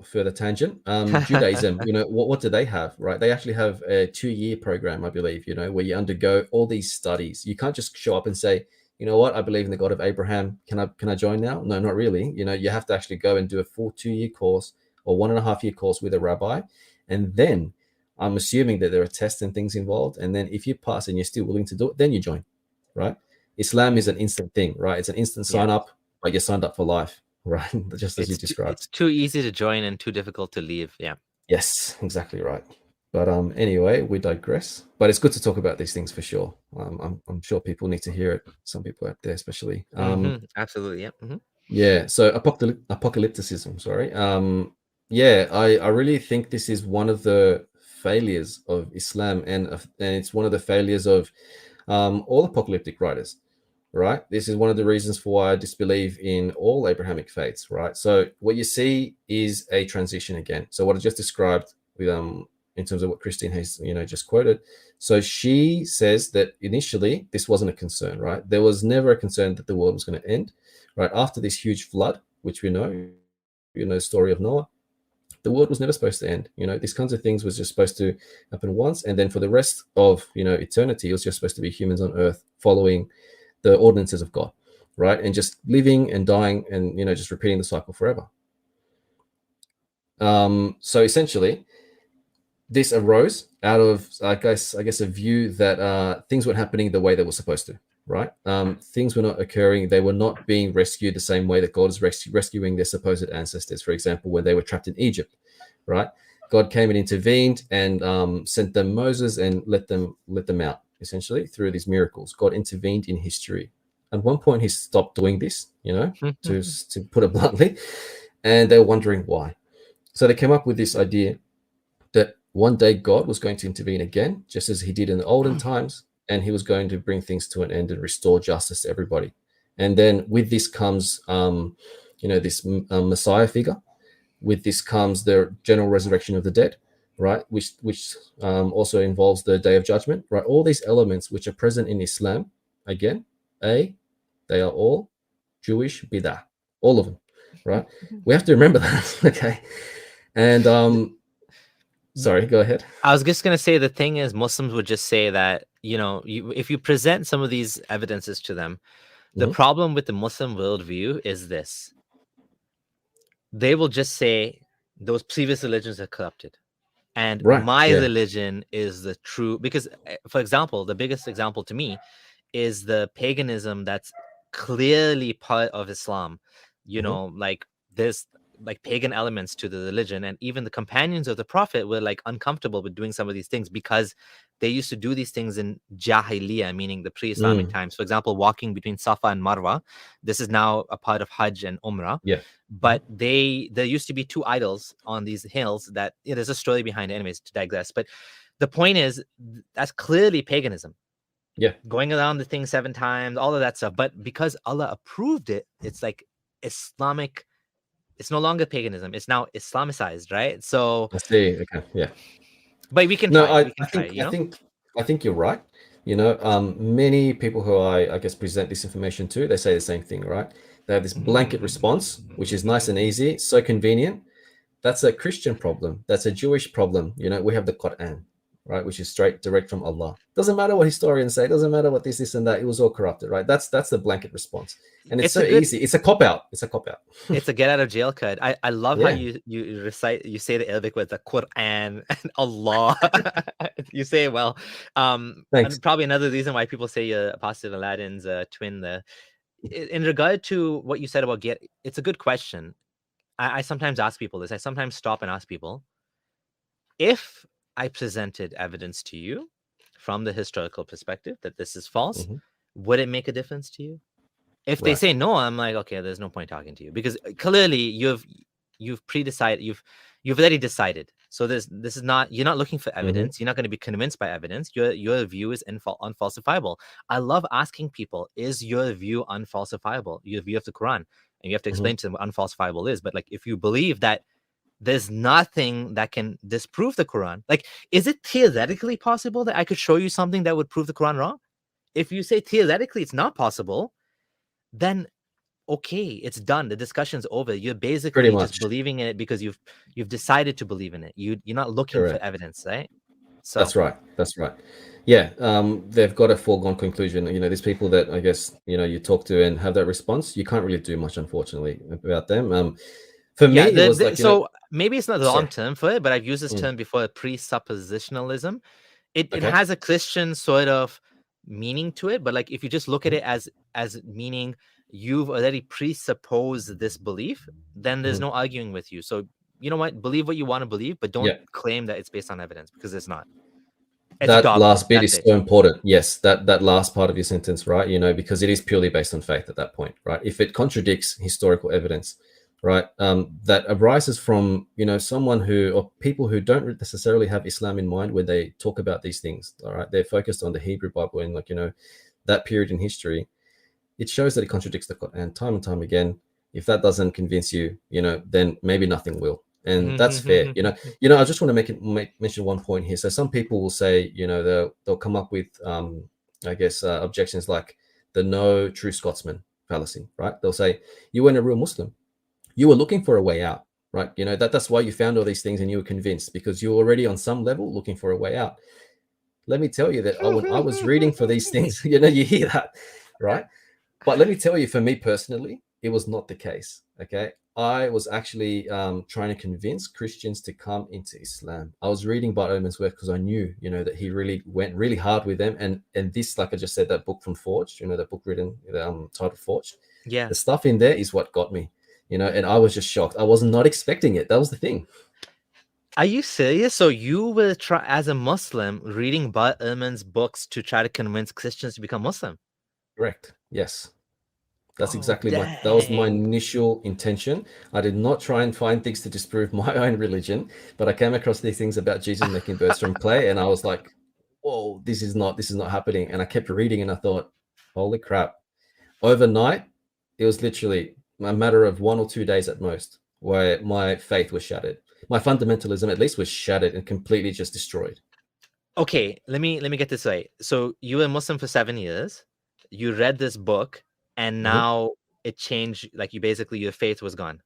further tangent. Judaism, what do they have, right? They actually have a 2-year program, I believe, where you undergo all these studies. You can't just show up and say, you know what, I believe in the God of Abraham. Can I join now? No, not really. You have to actually go and do a full 2-year course or 1.5-year course with a rabbi, and then I'm assuming that there are tests and things involved. And then if you pass and you're still willing to do it, then you join, right? Islam is an instant thing, right? It's an instant Yeah. sign up, but you're signed up for life, right? Just as you described. It's too easy to join and too difficult to leave. Yeah. Yes, exactly right. But anyway, we digress. But it's good to talk about these things for sure. I'm sure people need to hear it. Some people out there, especially. Absolutely. Yeah. Yeah. So apocalypticism. Sorry. Yeah, I really think this is one of the failures of Islam, and it's one of the failures of all apocalyptic writers, right? This is one of the reasons for why I disbelieve in all Abrahamic faiths, right? So what you see is a transition again. So what I just described with in terms of what Christine has just quoted. So she says that initially this wasn't a concern, right? There was never a concern that the world was going to end, right? After this huge flood, which we know, the story of Noah, the world was never supposed to end. These kinds of things was just supposed to happen once, and then for the rest of eternity, it was just supposed to be humans on Earth following the ordinances of God, right? And just living and dying and just repeating the cycle forever. So essentially, this arose out of I guess a view that things weren't happening the way they were supposed to, right? Things were not occurring. They were not being rescued the same way that God is rescuing their supposed ancestors. For example, when they were trapped in Egypt, right? God came and intervened and sent them Moses and let them out, essentially, through these miracles. God intervened in history. At one point, he stopped doing this, to put it bluntly, and they were wondering why. So they came up with this idea that one day God was going to intervene again, just as he did in the olden times, and he was going to bring things to an end and restore justice to everybody. And then with this comes, this Messiah figure. With this comes the general resurrection of the dead, right? Which also involves the day of judgment, right? All these elements which are present in Islam, again, they are all Jewish bidah, all of them, right? We have to remember that, okay? And sorry, go ahead. I was just gonna say the thing is Muslims would just say that if you present some of these evidences to them, the problem with the Muslim worldview is this: they will just say those previous religions are corrupted, and Right. my Yeah. religion is the true. Because, for example, the biggest example to me is the paganism that's clearly part of Islam. Like there's like pagan elements to the religion, and even the companions of the Prophet were like uncomfortable with doing some of these things because they used to do these things in Jahiliyyah, meaning the pre-Islamic times. For example, walking between Safa and Marwa. This is now a part of Hajj and Umrah. Yeah. But there used to be two idols on these hills that there's a story behind it, anyways, to digress. But the point is that's clearly paganism. Yeah. Going around the thing 7 times, all of that stuff. But because Allah approved it, it's like Islamic. It's no longer paganism. It's now Islamicized, right? So, I see. Okay. Yeah. but we can No, try it. I, We I can try think it, I think I think you're right. Many people who I guess present this information to, they say the same thing, right? They have this blanket response, which is nice and easy, so convenient. That's a Christian problem. That's a Jewish problem. We have the Quran, right, which is straight, direct from Allah. Doesn't matter what historians say. Doesn't matter what this, and that. It was all corrupted, right? That's the blanket response, and it's It's so a good. easy. It's a cop out. It's a cop out. It's a get out of jail card. I love how Yeah. you recite, you say the Arabic with the Quran and Allah. You say it well. Thanks. And probably another reason why people say Apostle Aladdin's twin. In regard to what you said about it's a good question. I sometimes ask people this. I sometimes stop and ask people, if I presented evidence to you from the historical perspective that this is false, Mhm. would it make a difference to you? If they Right. say no, I'm like, okay, there's no point talking to you, because clearly you've pre-decided, you've already decided. So this is not, you're not looking for Mhm. evidence. You're not going to be convinced by evidence. Your view is unfalsifiable. I love asking people, is your view unfalsifiable? Your view of the Quran, and you have to Mhm. explain to them what unfalsifiable is. But like, if you believe that there's nothing that can disprove the Quran, like, is it theoretically possible that I could show you something that would prove the Quran wrong? If you say theoretically it's not possible, then okay, it's done. The discussion's over. You're Pretty basically just much. believing in it because you've decided to believe in it. You're not looking for Correct. evidence, right? So That's right. That's right. Yeah, they've got a foregone conclusion. You know, these people that I guess you talk to and have that response, you can't really do much, unfortunately, about them. For yeah, me, it was like so maybe it's not the wrong sorry. term for it, but I've used this Mm, term before, presuppositionalism. It okay. has a Christian sort of meaning to it, but like, if you just look at Mhm. it as meaning you've already presupposed this belief, then there's Mhm. no arguing with you. So you know what? Believe what you want to believe, but don't Yeah, claim that it's based on evidence, because it's not. It's that dogma. last bit That's is it. so important. Yes, that last part of your sentence, right? You know, because it is purely based on faith at that point, right? If it contradicts historical evidence, right, that arises from someone who or people who don't necessarily have Islam in mind when they talk about these things. All right, they're focused on the Hebrew Bible and that period in history. It shows that it contradicts the Quran time and time again. If that doesn't convince you, then maybe nothing will, and that's fair. I just want to mention one point here. So some people will say, they'll come up with, I guess, objections like the no true Scotsman fallacy, right? They'll say you weren't a real Muslim. You were looking for a way out, right? That's why you found all these things and you were convinced because you were already on some level looking for a way out. Let me tell you that when I was reading for these things, you hear that, right? But let me tell you, for me personally, it was not the case. Okay. I was actually trying to convince Christians to come into Islam. I was reading Bart Erhman's work because I knew, that he really went really hard with them. And this, like I just said, that book from Forged, that book written, titled Forged, Yeah. the stuff in there is what got me, and I was just shocked. I was not expecting it. That was the thing. Are you serious? So you were as a Muslim reading Bart Ehrman's books to try to convince Christians to become Muslim? Correct. Yes. That's Oh, exactly that was my dang. initial intention. I did not try and find things to disprove my own religion, but I came across these things about Jesus making birds from clay, and I was like, "Whoa, this is not happening." And I kept reading, and I thought, "Holy crap!" Overnight, it was literally a matter of 1 or 2 days at most, where my faith was shattered. My fundamentalism, at least, was shattered and completely just destroyed. Okay, let me get this right. So you were Muslim for 7 years. You read this book, and Mhm. now it changed. Like, you basically, your faith was gone.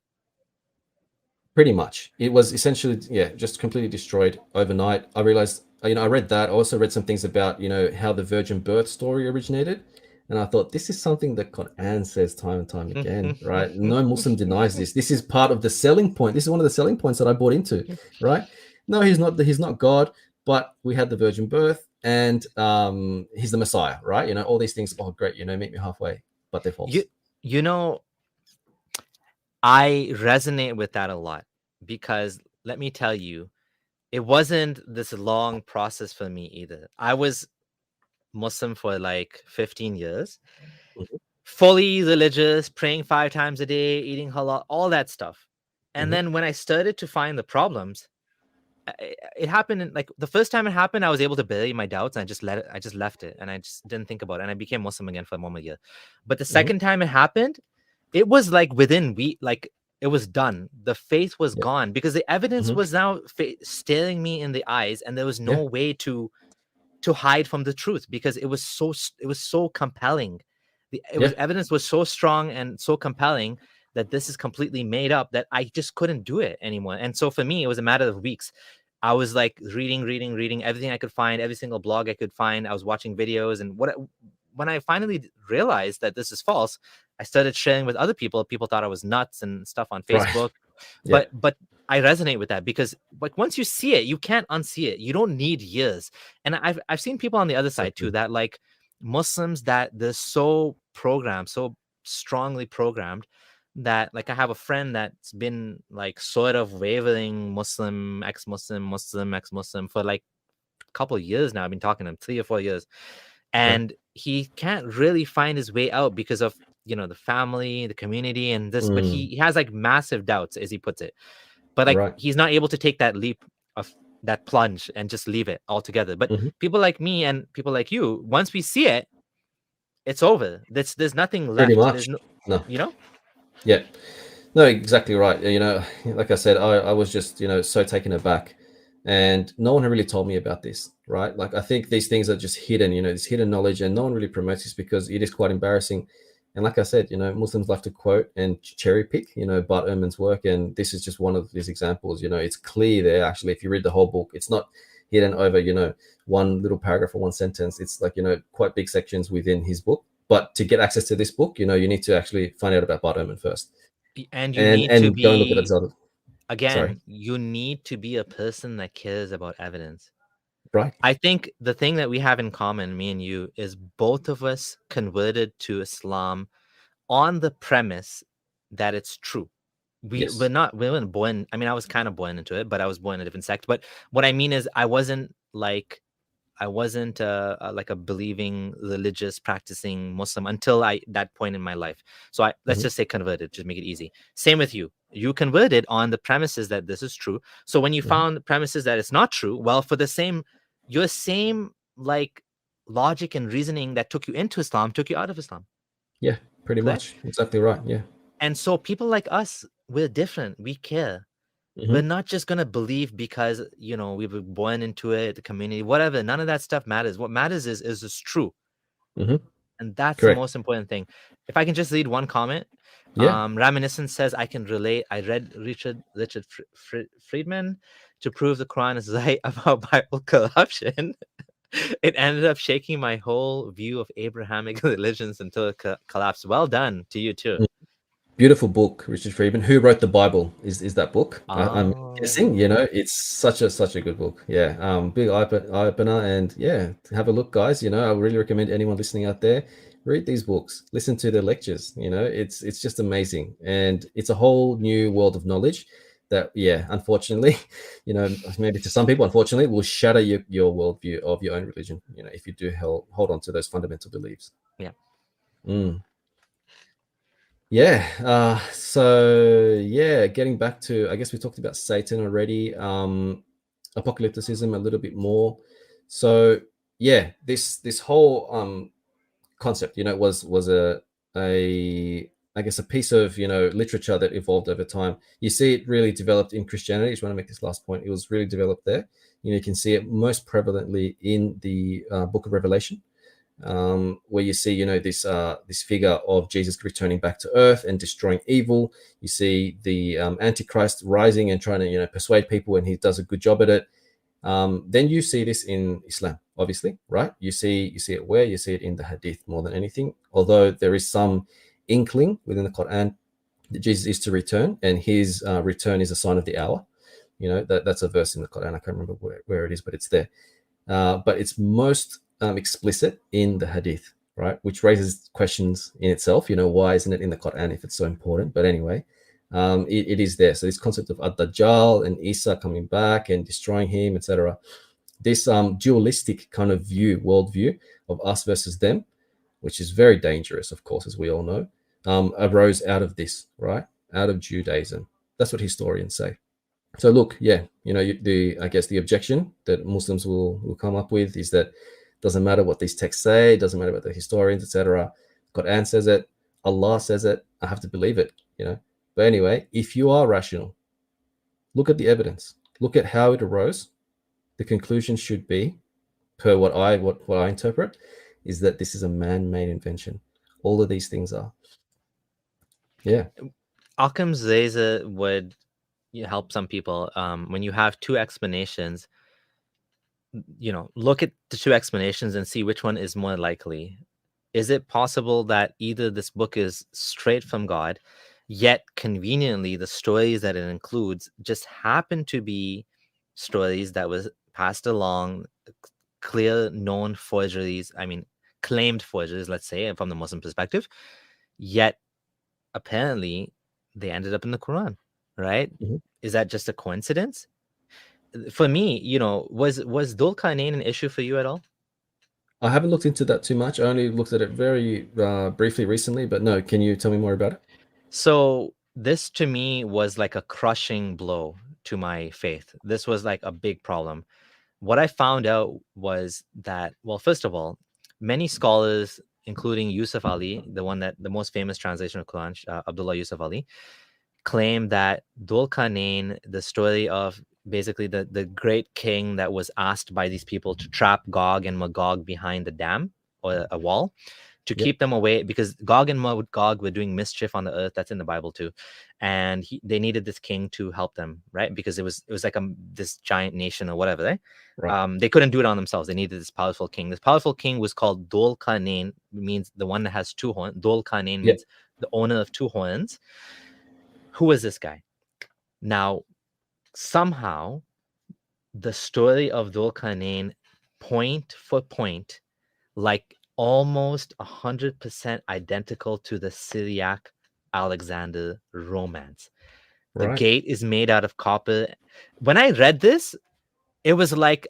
Pretty much. It was essentially, yeah, just completely destroyed overnight. I realized, I read that. I also read some things about, how the virgin birth story originated. And I thought, this is something that Quran says time and time again, right? No Muslim denies this. This is part of the selling point. This is one of the selling points that I bought into, right? No, he's not God, but we had the virgin birth and he's the Messiah, right? All these things. Oh, great, meet me halfway, but they're you false. you know, I resonate with that a lot, because let me tell you, it wasn't this long process for me either. I was Muslim for like 15 years, Mhm. fully religious, praying 5 times a day, eating halal, all that stuff. And Mhm. then when I started to find the problems, it happened like the first time it happened, I was able to bury my doubts, and I just left it, and I just didn't think about it, and I became Muslim again for a moment year. But the Mhm. second time it happened, it was like within week, like it was done. The faith was Yeah. gone, because the evidence Mhm. was now staring me in the eyes, and there was Yeah. no way to hide from the truth, because it was so compelling. Yeah. Evidence was so strong and so compelling that this is completely made up, that I just couldn't do it anymore. And so for me, it was a matter of weeks. I was like reading everything I could find, every single blog I could find. I was watching videos, and when I finally realized that this is false, I started sharing with other people. People thought I was nuts and stuff on Right. Facebook, Yeah. but I resonate with that, because like once you see it, you can't unsee it. You don't need years. And I've seen people on the other side too, Exactly. that like Muslims, that they're so programmed, so strongly programmed, that, like, I have a friend that's been like sort of wavering Muslim, ex-Muslim, Muslim, ex-Muslim for like a couple of years now. I've been talking to him 3 or 4 years, Okay. and he can't really find his way out because of, you know, the family, the community, and this. But he has like massive doubts, as he puts it. But like Right. he's not able to take that leap of that plunge and just leave it altogether. But Mhm. people like me and people like you, once we see it, it's over. There's nothing Pretty left. much. There's no, No. you know. Yeah. No, exactly right. You know, like I said, I was just, you know, so taken aback, and no one really told me about this, right? Like, I think these things are just hidden, you know, this hidden knowledge, and no one really promotes this because it is quite embarrassing. And like I said, you know, Muslims like to quote and cherry pick, you know, Bart Erhman's work, and this is just one of these examples. You know, it's clear there, actually, if you read the whole book, it's not hidden over, you know, one little paragraph or one sentence. It's like, you know, quite big sections within his book. But to get access to this book, you know, you need to actually find out about Bart Ehrman first, And you and need to go and look at be, his other. Sorry. again, you need to be a person that cares about evidence. Right. I think the thing that we have in common, me and you, is both of us converted to Islam on the premise that it's true. Yes. We weren't born. I mean, I was kind of born into it, but I was born in a different sect. But what I mean is, I wasn't like a believing, religious, practicing Muslim until that point in my life. So let's Mhm. just say converted, just make it easy. Same with you. You converted on the premises that this is true. So when you Mhm. found premises that it's not true, well, for the same, your same like logic and reasoning that took you into Islam took you out of Islam. Yeah, pretty Clear? much. Exactly right. Yeah. And so people like us, we're different. We care. We're Mhm. not just gonna believe because, you know, we were born into it, the community, whatever. None of that stuff matters. What matters is it's true, Mhm. and that's the Correct. most important thing. If I can just read one comment, Yeah. Reminiscence says, "I can relate. I read Richard Friedman to prove the Quran is right about Bible corruption. It ended up shaking my whole view of Abrahamic religions until it collapsed. Well done to you too." Mm. Beautiful book, Richard Friedman. Who wrote the Bible? Is that book? I'm guessing. You Oh. know, it's such a good book. Yeah. Big eye opener, and yeah, have a look, guys. You know, I really recommend anyone listening out there read these books, listen to the lectures. You know, it's just amazing, and it's a whole new world of knowledge that, yeah, unfortunately, you know, maybe to some people, unfortunately, will shatter your worldview of your own religion. You know, if you do hold on to those fundamental beliefs. Yeah. Mm. Yeah. So yeah, getting back to, I guess we talked about Satan already. Apocalypticism a little bit more. So yeah, this whole concept, you know, was a I guess a piece of, you know, literature that evolved over time. You see it really developed in Christianity. I just want to make this last point. It was really developed there. You know, you can see it most prevalently in the Book of Revelation, where you see, you know, this figure of Jesus returning back to earth and destroying evil. You see the Antichrist rising and trying to, you know, persuade people, and he does a good job at it. Then you see this in Islam, obviously, right? You see it where you see it in the Hadith more than anything. Although there is some inkling within the Quran that Jesus is to return, and his return is a sign of the hour. You know, that's a verse in the Quran. I can't remember where it is, but it's there. But it's most explicit in the Hadith, right? Which raises questions in itself. You know, why isn't it in the Quran if it's so important? But anyway, it is there. So this concept of Ad-Dajjal and Isa coming back and destroying him, etc. This dualistic kind of worldview of us versus them, which is very dangerous, of course, as we all know, arose out of this, right? Out of Judaism. That's what historians say. So look, yeah, you know, I guess the objection that Muslims will come up with is that doesn't matter what these texts say, doesn't matter what the historians, etc. Quran says it, Allah says it, I have to believe it, you know. But anyway, if you are rational, look at the evidence, look at how it arose. The conclusion should be, per what I interpret, is that this is a man-made invention. All of these things are. Yeah. Occam's razor would help some people. When you have two explanations, you know, look at the two explanations and see which one is more likely. Is it possible that either this book is straight from God, yet conveniently the stories that it includes just happen to be stories that was passed along, clear known forgeries, I mean claimed forgeries, let's say, from the Muslim perspective, yet apparently they ended up in the Quran, right? Mhm. Is that just a coincidence? For me, was Dhul Qarnayn an issue for you at all? I haven't looked into that too much. I only looked at it very briefly recently, but no, can you tell me more about it? So this to me was like a crushing blow to my faith. This was like a big problem. What I found out was that, well, first of all, many scholars, including Yusuf Ali, the most famous translation of Quran, Abdullah Yusuf Ali, claim that Dhul Qarnayn, the story of basically the great king that was asked by these people to trap Gog and Magog behind the dam or a wall to Yep. keep them away, because Gog and Magog were doing mischief on the earth. That's in the Bible too, and they needed this king to help them, right? Because it was like this giant nation or whatever, right? Right. They couldn't do it on themselves. They needed this powerful king. This powerful king was called Dhul Qarnayn, means the one that has two horns. Dhul Qarnayn Yep. means the owner of two horns. Who is this guy? Now, somehow, the story of Dhul Qarnayn, point for point, like almost 100% identical to the Syriac Alexander romance. The Right. gate is made out of copper. When I read this, it was like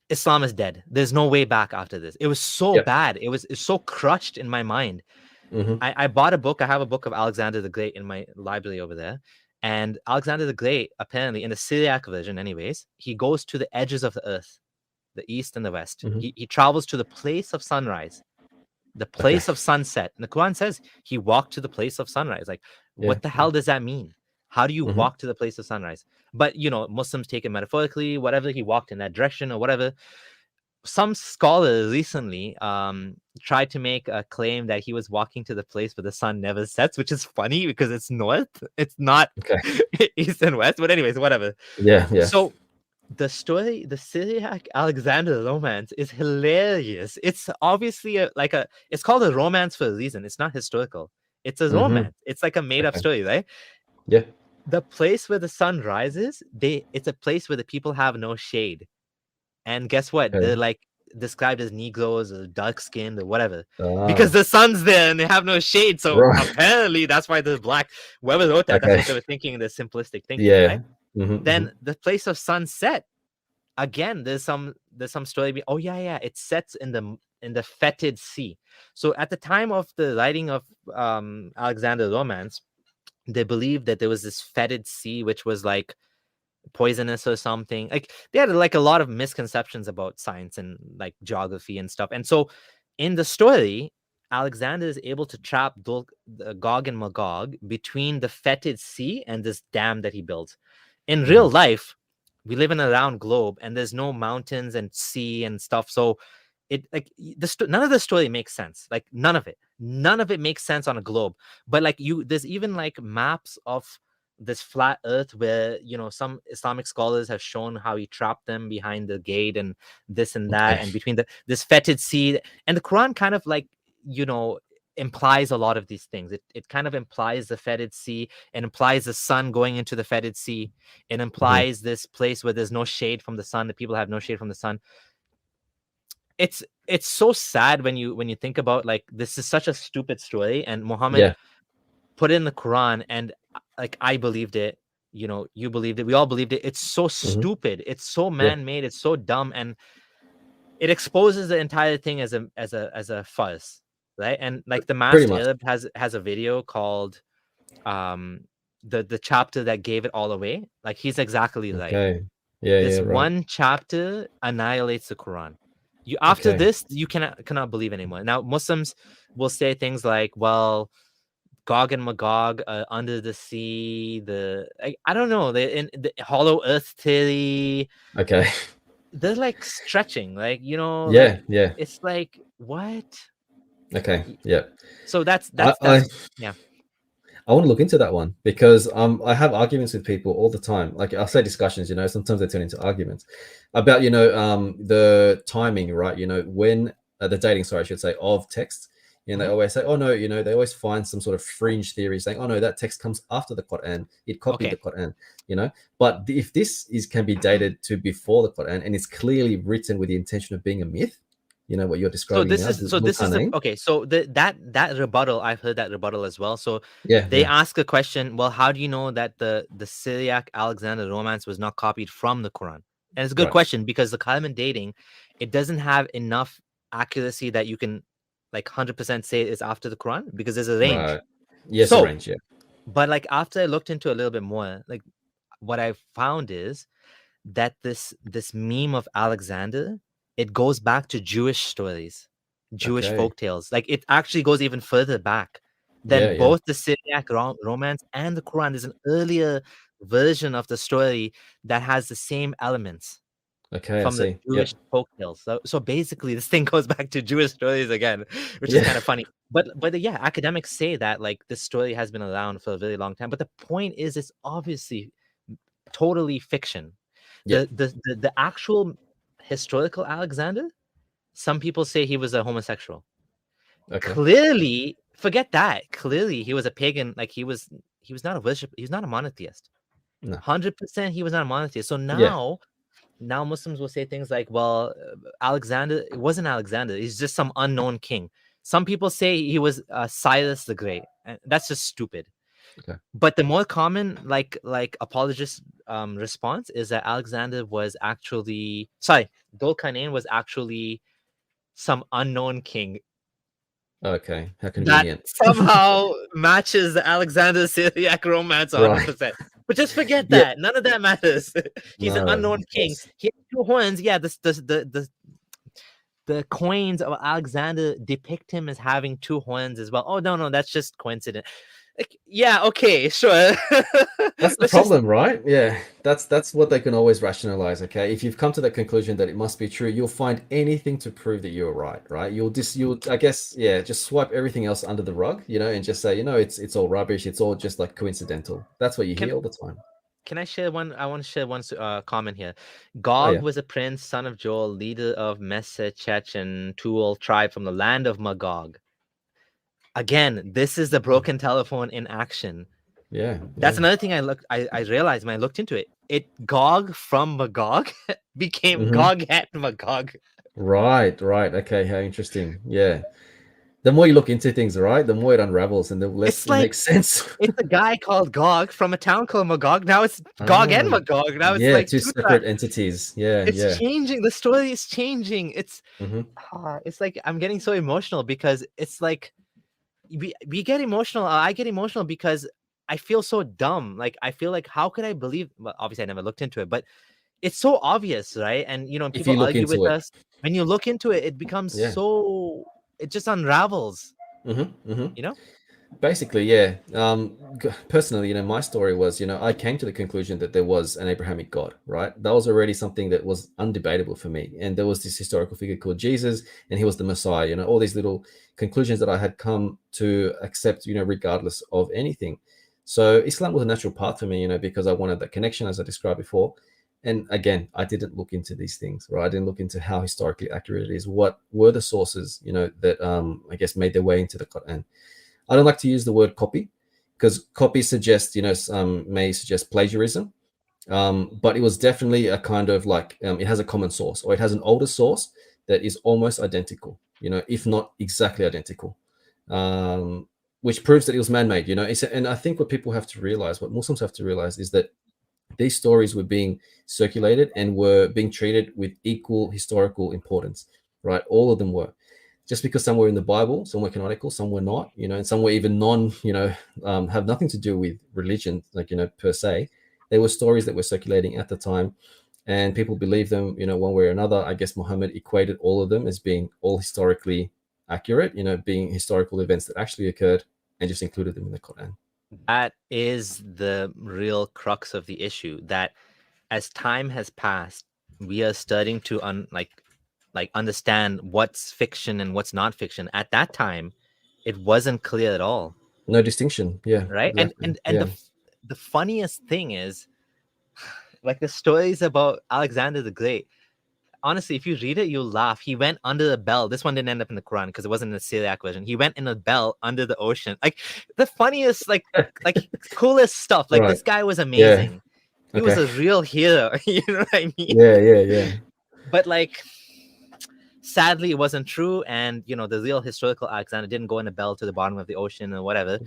Islam is dead. There's no way back after this. It was so Yep. bad. It's so crushed in my mind. Hmm. I bought a book. I have a book of Alexander the Great in my library over there. And Alexander the Great, apparently, in the Syriac version, anyways, he goes to the edges of the earth, the east and the west. Hmm. He travels to the place of sunrise, the Okay. place of sunset. And the Quran says he walked to the place of sunrise. Like, Yeah. what the hell does that mean? How do you Hmm. walk to the place of sunrise? But, Muslims take it metaphorically, whatever, he walked in that direction or whatever. Some scholars recently tried to make a claim that he was walking to the place where the sun never sets, which is funny because it's north, it's not Okay. east and west. But anyways, whatever. Yeah. Yeah. So the story, the Syriac Alexander romance, is hilarious. It's obviously it's called a romance for a reason. It's not historical. It's a Hmm. romance. It's like a made-up Okay. story, right? Yeah. The place where the sun rises, it's a place where the people have no shade. And guess what? Okay. They're like described as Negroes or dark skinned or whatever. Because Ah. the sun's there and they have no shade. So Right. apparently that's why they're black. Whoever wrote that, that's Okay. what they were thinking in the simplistic thinking, Yeah. right? Hmm. Hmm. Then the place of sunset, again, there's some story. Oh yeah, it sets in the fetid sea. So at the time of the writing of Alexander's romance, they believed that there was this fetid sea, which was like poisonous or something. Like they had like a lot of misconceptions about science and like geography and stuff. And so in the story, Alexander is able to trap Gog and Magog between the fetid sea and this dam that he built. In real Hmm. life, we live in a round globe and there's no mountains and sea and stuff. So it like none of the story makes sense. Like none of it makes sense on a globe. But like there's even like maps of this flat earth where some Islamic scholars have shown how he trapped them behind the gate and this and that, Okay. and between this fetid sea. And the Quran kind of like implies a lot of these things. It kind of implies the fetid sea, and implies the sun going into the fetid sea. It Hmm. implies this place where there's no shade from the sun, the people have no shade from the sun. It's so sad when you think about, like, this is such a stupid story, and Muhammad Yeah. put it in the Quran, and like I believed it, you believed it, we all believed it. It's so Hmm. stupid, it's so Yeah. man-made, it's so dumb, and it exposes the entire thing as a farce, right? And like the Pretty masked much. Arab has a video called um the chapter that gave it all away. Like, he's exactly right. Okay. Yeah. Yeah. This Right. one chapter annihilates the Quran. After Okay. this, you cannot believe anymore. Now Muslims will say things like, well, Gog and Magog under the sea, I don't know, in the hollow earth theory. Okay. They're like stretching, like, like Yeah. Yeah. it's like, what? Okay. Yeah. So that's I, that's I that's yeah. I want to look into that one because I have arguments with people all the time. Like I'll say discussions, sometimes they turn into arguments about the timing, right? When the dating, sorry, I should say, of text. And they Mhm. always say, oh no, they always find some sort of fringe theory saying, oh no, that text comes after the Quran. It copied the Okay. Quran. But if this can be dated to before the Quran and it's clearly written with the intention of being a myth, you know, what you're So describing this now, is so this is the Zulkarnain. okay. So that rebuttal, I've heard that rebuttal as well. So Yeah, they ask a question. Well, how do you know that the Syriac Alexander romance was not copied from the Quran? And it's a good right, question because the Kalaman dating, it doesn't have enough accuracy that you can like 100% say it's after the Quran because there's a range. right. Yes, So, arrange, yeah. but like after I looked into a little bit more, like what I found is that this meme of Alexander, it goes back to Jewish stories, Jewish Okay. folk tales. Like it actually goes even further back Yeah, than yeah. both the Syriac romance and the Quran. There's an earlier version of the story that has the same elements Okay, I from the see. Jewish Yep. folk tales. So basically, this thing goes back to Jewish stories again, which is Yeah. kind of funny. But yeah, academics say that like this story has been around for a very long time. But the point is, it's obviously totally fiction. Yep. The actual historical Alexander, some people say he was a homosexual. Okay. Clearly, forget that. Clearly, he was a pagan. Like he was not a worship. He was not a monotheist. No. 100% he was not a monotheist. So Yeah. now Muslims will say things like, well, Alexander, it wasn't Alexander. He's just some unknown king. Some people say he was Cyrus the Great. And that's just stupid. Okay. But the more common like apologist response is that Alexander was actually Dulkarnain was actually some unknown king Okay. How that convenient. somehow matches the Alexander Syriac romance Right. 100%. But just forget Yeah. that. None of that matters. He's an No, unknown of king. course. He has two horns. Yeah, the coins of Alexander depict him as having two horns as well. Oh no, that's just coincidence. Like, yeah, okay, sure. That's the Let's just problem, right? Yeah. That's what they can always rationalize, okay? If you've come to that conclusion that it must be true, you'll find anything to prove that you're right, right? You'll I guess, yeah, just swipe everything else under the rug, you know, and just say, you know, it's all rubbish, it's all just like coincidental. That's what you can hear all the time. can I share one? I want to share one comment here. Oh Gog yeah. was a prince, son of Joel, leader of Mesech and Tual tribe from the land of Magog. Again, this is the broken telephone in action. Yeah. That's Yeah. another thing I realized when I looked into it. Gog from Magog became Hmm. Gog at Magog. Right, right. Okay, how interesting. Yeah. The more you look into things, right, the more it unravels and the less It's it like makes sense. it's a guy called Gog from a town called Magog. Now it's Gog Ah, and Magog. Now it's yeah, like two two tribes. separate entities. Yeah, It's yeah. changing. The story is changing. Hmm. It's like I'm getting so emotional because it's like we get emotional. I get emotional because I feel so dumb. Like I feel like how could I believe? Well, obviously I never looked into it, but it's so obvious, right? And If people you look argue with into it. us. When you look into it, it becomes Yeah. so it just unravels. Hmm. Hmm. You know? Basically, yeah. Personally, you know, my story was, you know, I came to the conclusion that there was an Abrahamic God, right? That was already something that was undebatable for me. And there was this historical figure called Jesus, and he was the Messiah, you know, all these little conclusions that I had come to accept, you know, regardless of anything. So Islam was a natural path for me, you know, because I wanted that connection, as I described before. And again, I didn't look into these things, right? I didn't look into how historically accurate it is. What were the sources, you know, that I guess made their way into the Quran. I don't like to use the word copy because copy suggests, you know, may suggest plagiarism. But it was definitely a kind of like it has a common source, or it has an older source that is almost identical, you know, if not exactly identical, which proves that it was man-made, you know. And I think what people have to realize, what Muslims have to realize, is that these stories were being circulated and were being treated with equal historical importance, right? All of them were. Just because some were in the Bible, some were canonical, some were not, you know, and some were even you know, have nothing to do with religion, like, you know, per se. There were stories that were circulating at the time, and people believed them, you know, one way or another. I guess Muhammad equated all of them as being all historically accurate, you know, being historical events that actually occurred, and just included them in the Quran. That is the real crux of the issue. That as time has passed, we are starting to understand what's fiction and what's not fiction. At that time, it wasn't clear at all, No distinction. Yeah, right? And exactly. and and Yeah. the funniest thing is like the stories about Alexander the Great. Honestly, if you read it, you'll laugh. He went under the bell. This one didn't end up in the Quran because it wasn't in the Syriac version. He went in a bell under the ocean. Like the funniest, like coolest stuff. Like Right. this guy was Yeah. amazing. He was Okay. a real hero. You know what I mean? Yeah. Yeah. Yeah. But like sadly it wasn't true, and the real historical Alexander didn't go in a bell to the bottom of the ocean or whatever.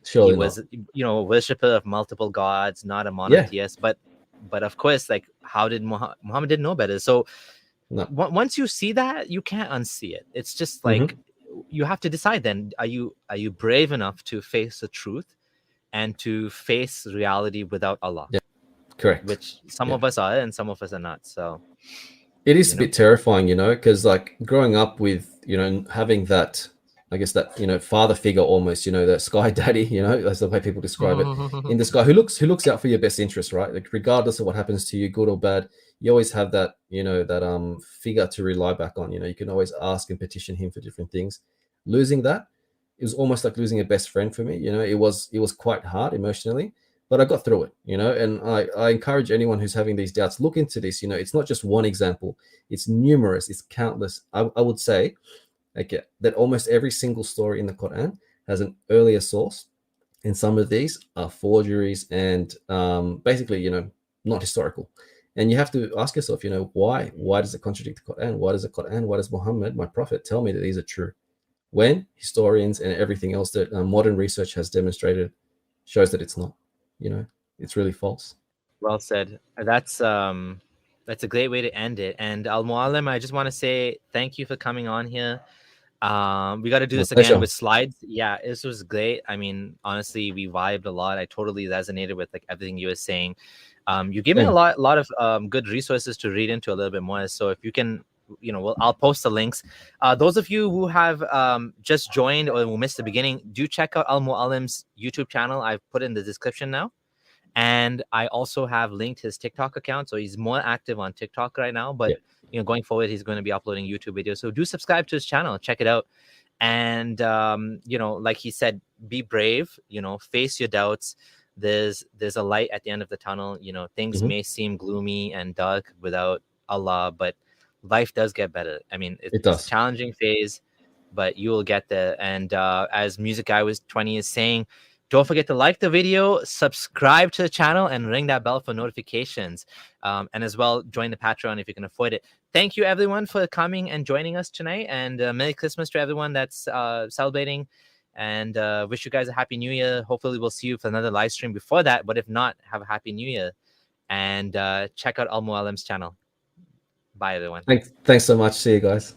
Surely He was not. a worshiper of multiple gods, not a Yeah. monotheist. But of course, like, how did Muhammad didn't know better? So No. once you see that, you can't unsee it. It's just like, you have to decide then, are you brave enough to face the truth and to face reality without Allah? Yeah. Correct. Which some of us are and some of us are not. So it is a bit terrifying, because like growing up with, having that, I guess that, father figure almost, that sky daddy, that's the way people describe it, in the sky, who looks out for your best interest, right? Like regardless of what happens to you, good or bad, you always have that, that figure to rely back on. You can always ask and petition him for different things. Losing that, it was almost like losing a best friend for me. It was quite hard emotionally, but I got through it, and I encourage anyone who's having these doubts, look into this. It's not just one example, it's numerous, it's countless. I would say that almost every single story in the Quran has an earlier source, and some of these are forgeries and basically, not historical. And you have to ask yourself, why does it contradict the Quran? Why does Muhammad, my prophet, tell me that these are true, when historians and everything else that modern research has demonstrated shows that it's not? It's really false. Well said. That's a great way to end it. And Al-Mualim, I just want to say thank you for coming on here. We got to do this again with slides. Yeah, this was great. I mean, honestly, we vibed a lot. I totally resonated with like everything you were saying. You gave me a lot of good resources to read into a little bit more. So if you can, I'll post the links. Those of you who have just joined or who missed the beginning, do check out Al-Mualim's YouTube channel. I've put it in the description now. And I also have linked his TikTok account. So he's more active on TikTok right now. But, going forward, he's going to be uploading YouTube videos. So do subscribe to his channel. Check it out. And, like he said, be brave, face your doubts. There's a light at the end of the tunnel. Things may seem gloomy and dark without Allah, but life does get better. I mean, it's a challenging phase, but you will get there. And as Music Guy was 20 is saying, don't forget to like the video, subscribe to the channel, and ring that bell for notifications. And as well, join the Patreon if you can afford it. Thank you, everyone, for coming and joining us tonight. And Merry Christmas to everyone that's celebrating. And wish you guys a Happy New Year. Hopefully, we'll see you for another live stream before that. But if not, have a Happy New Year. And check out Al-Mualim's channel. Bye, everyone. Thanks so much. See you guys.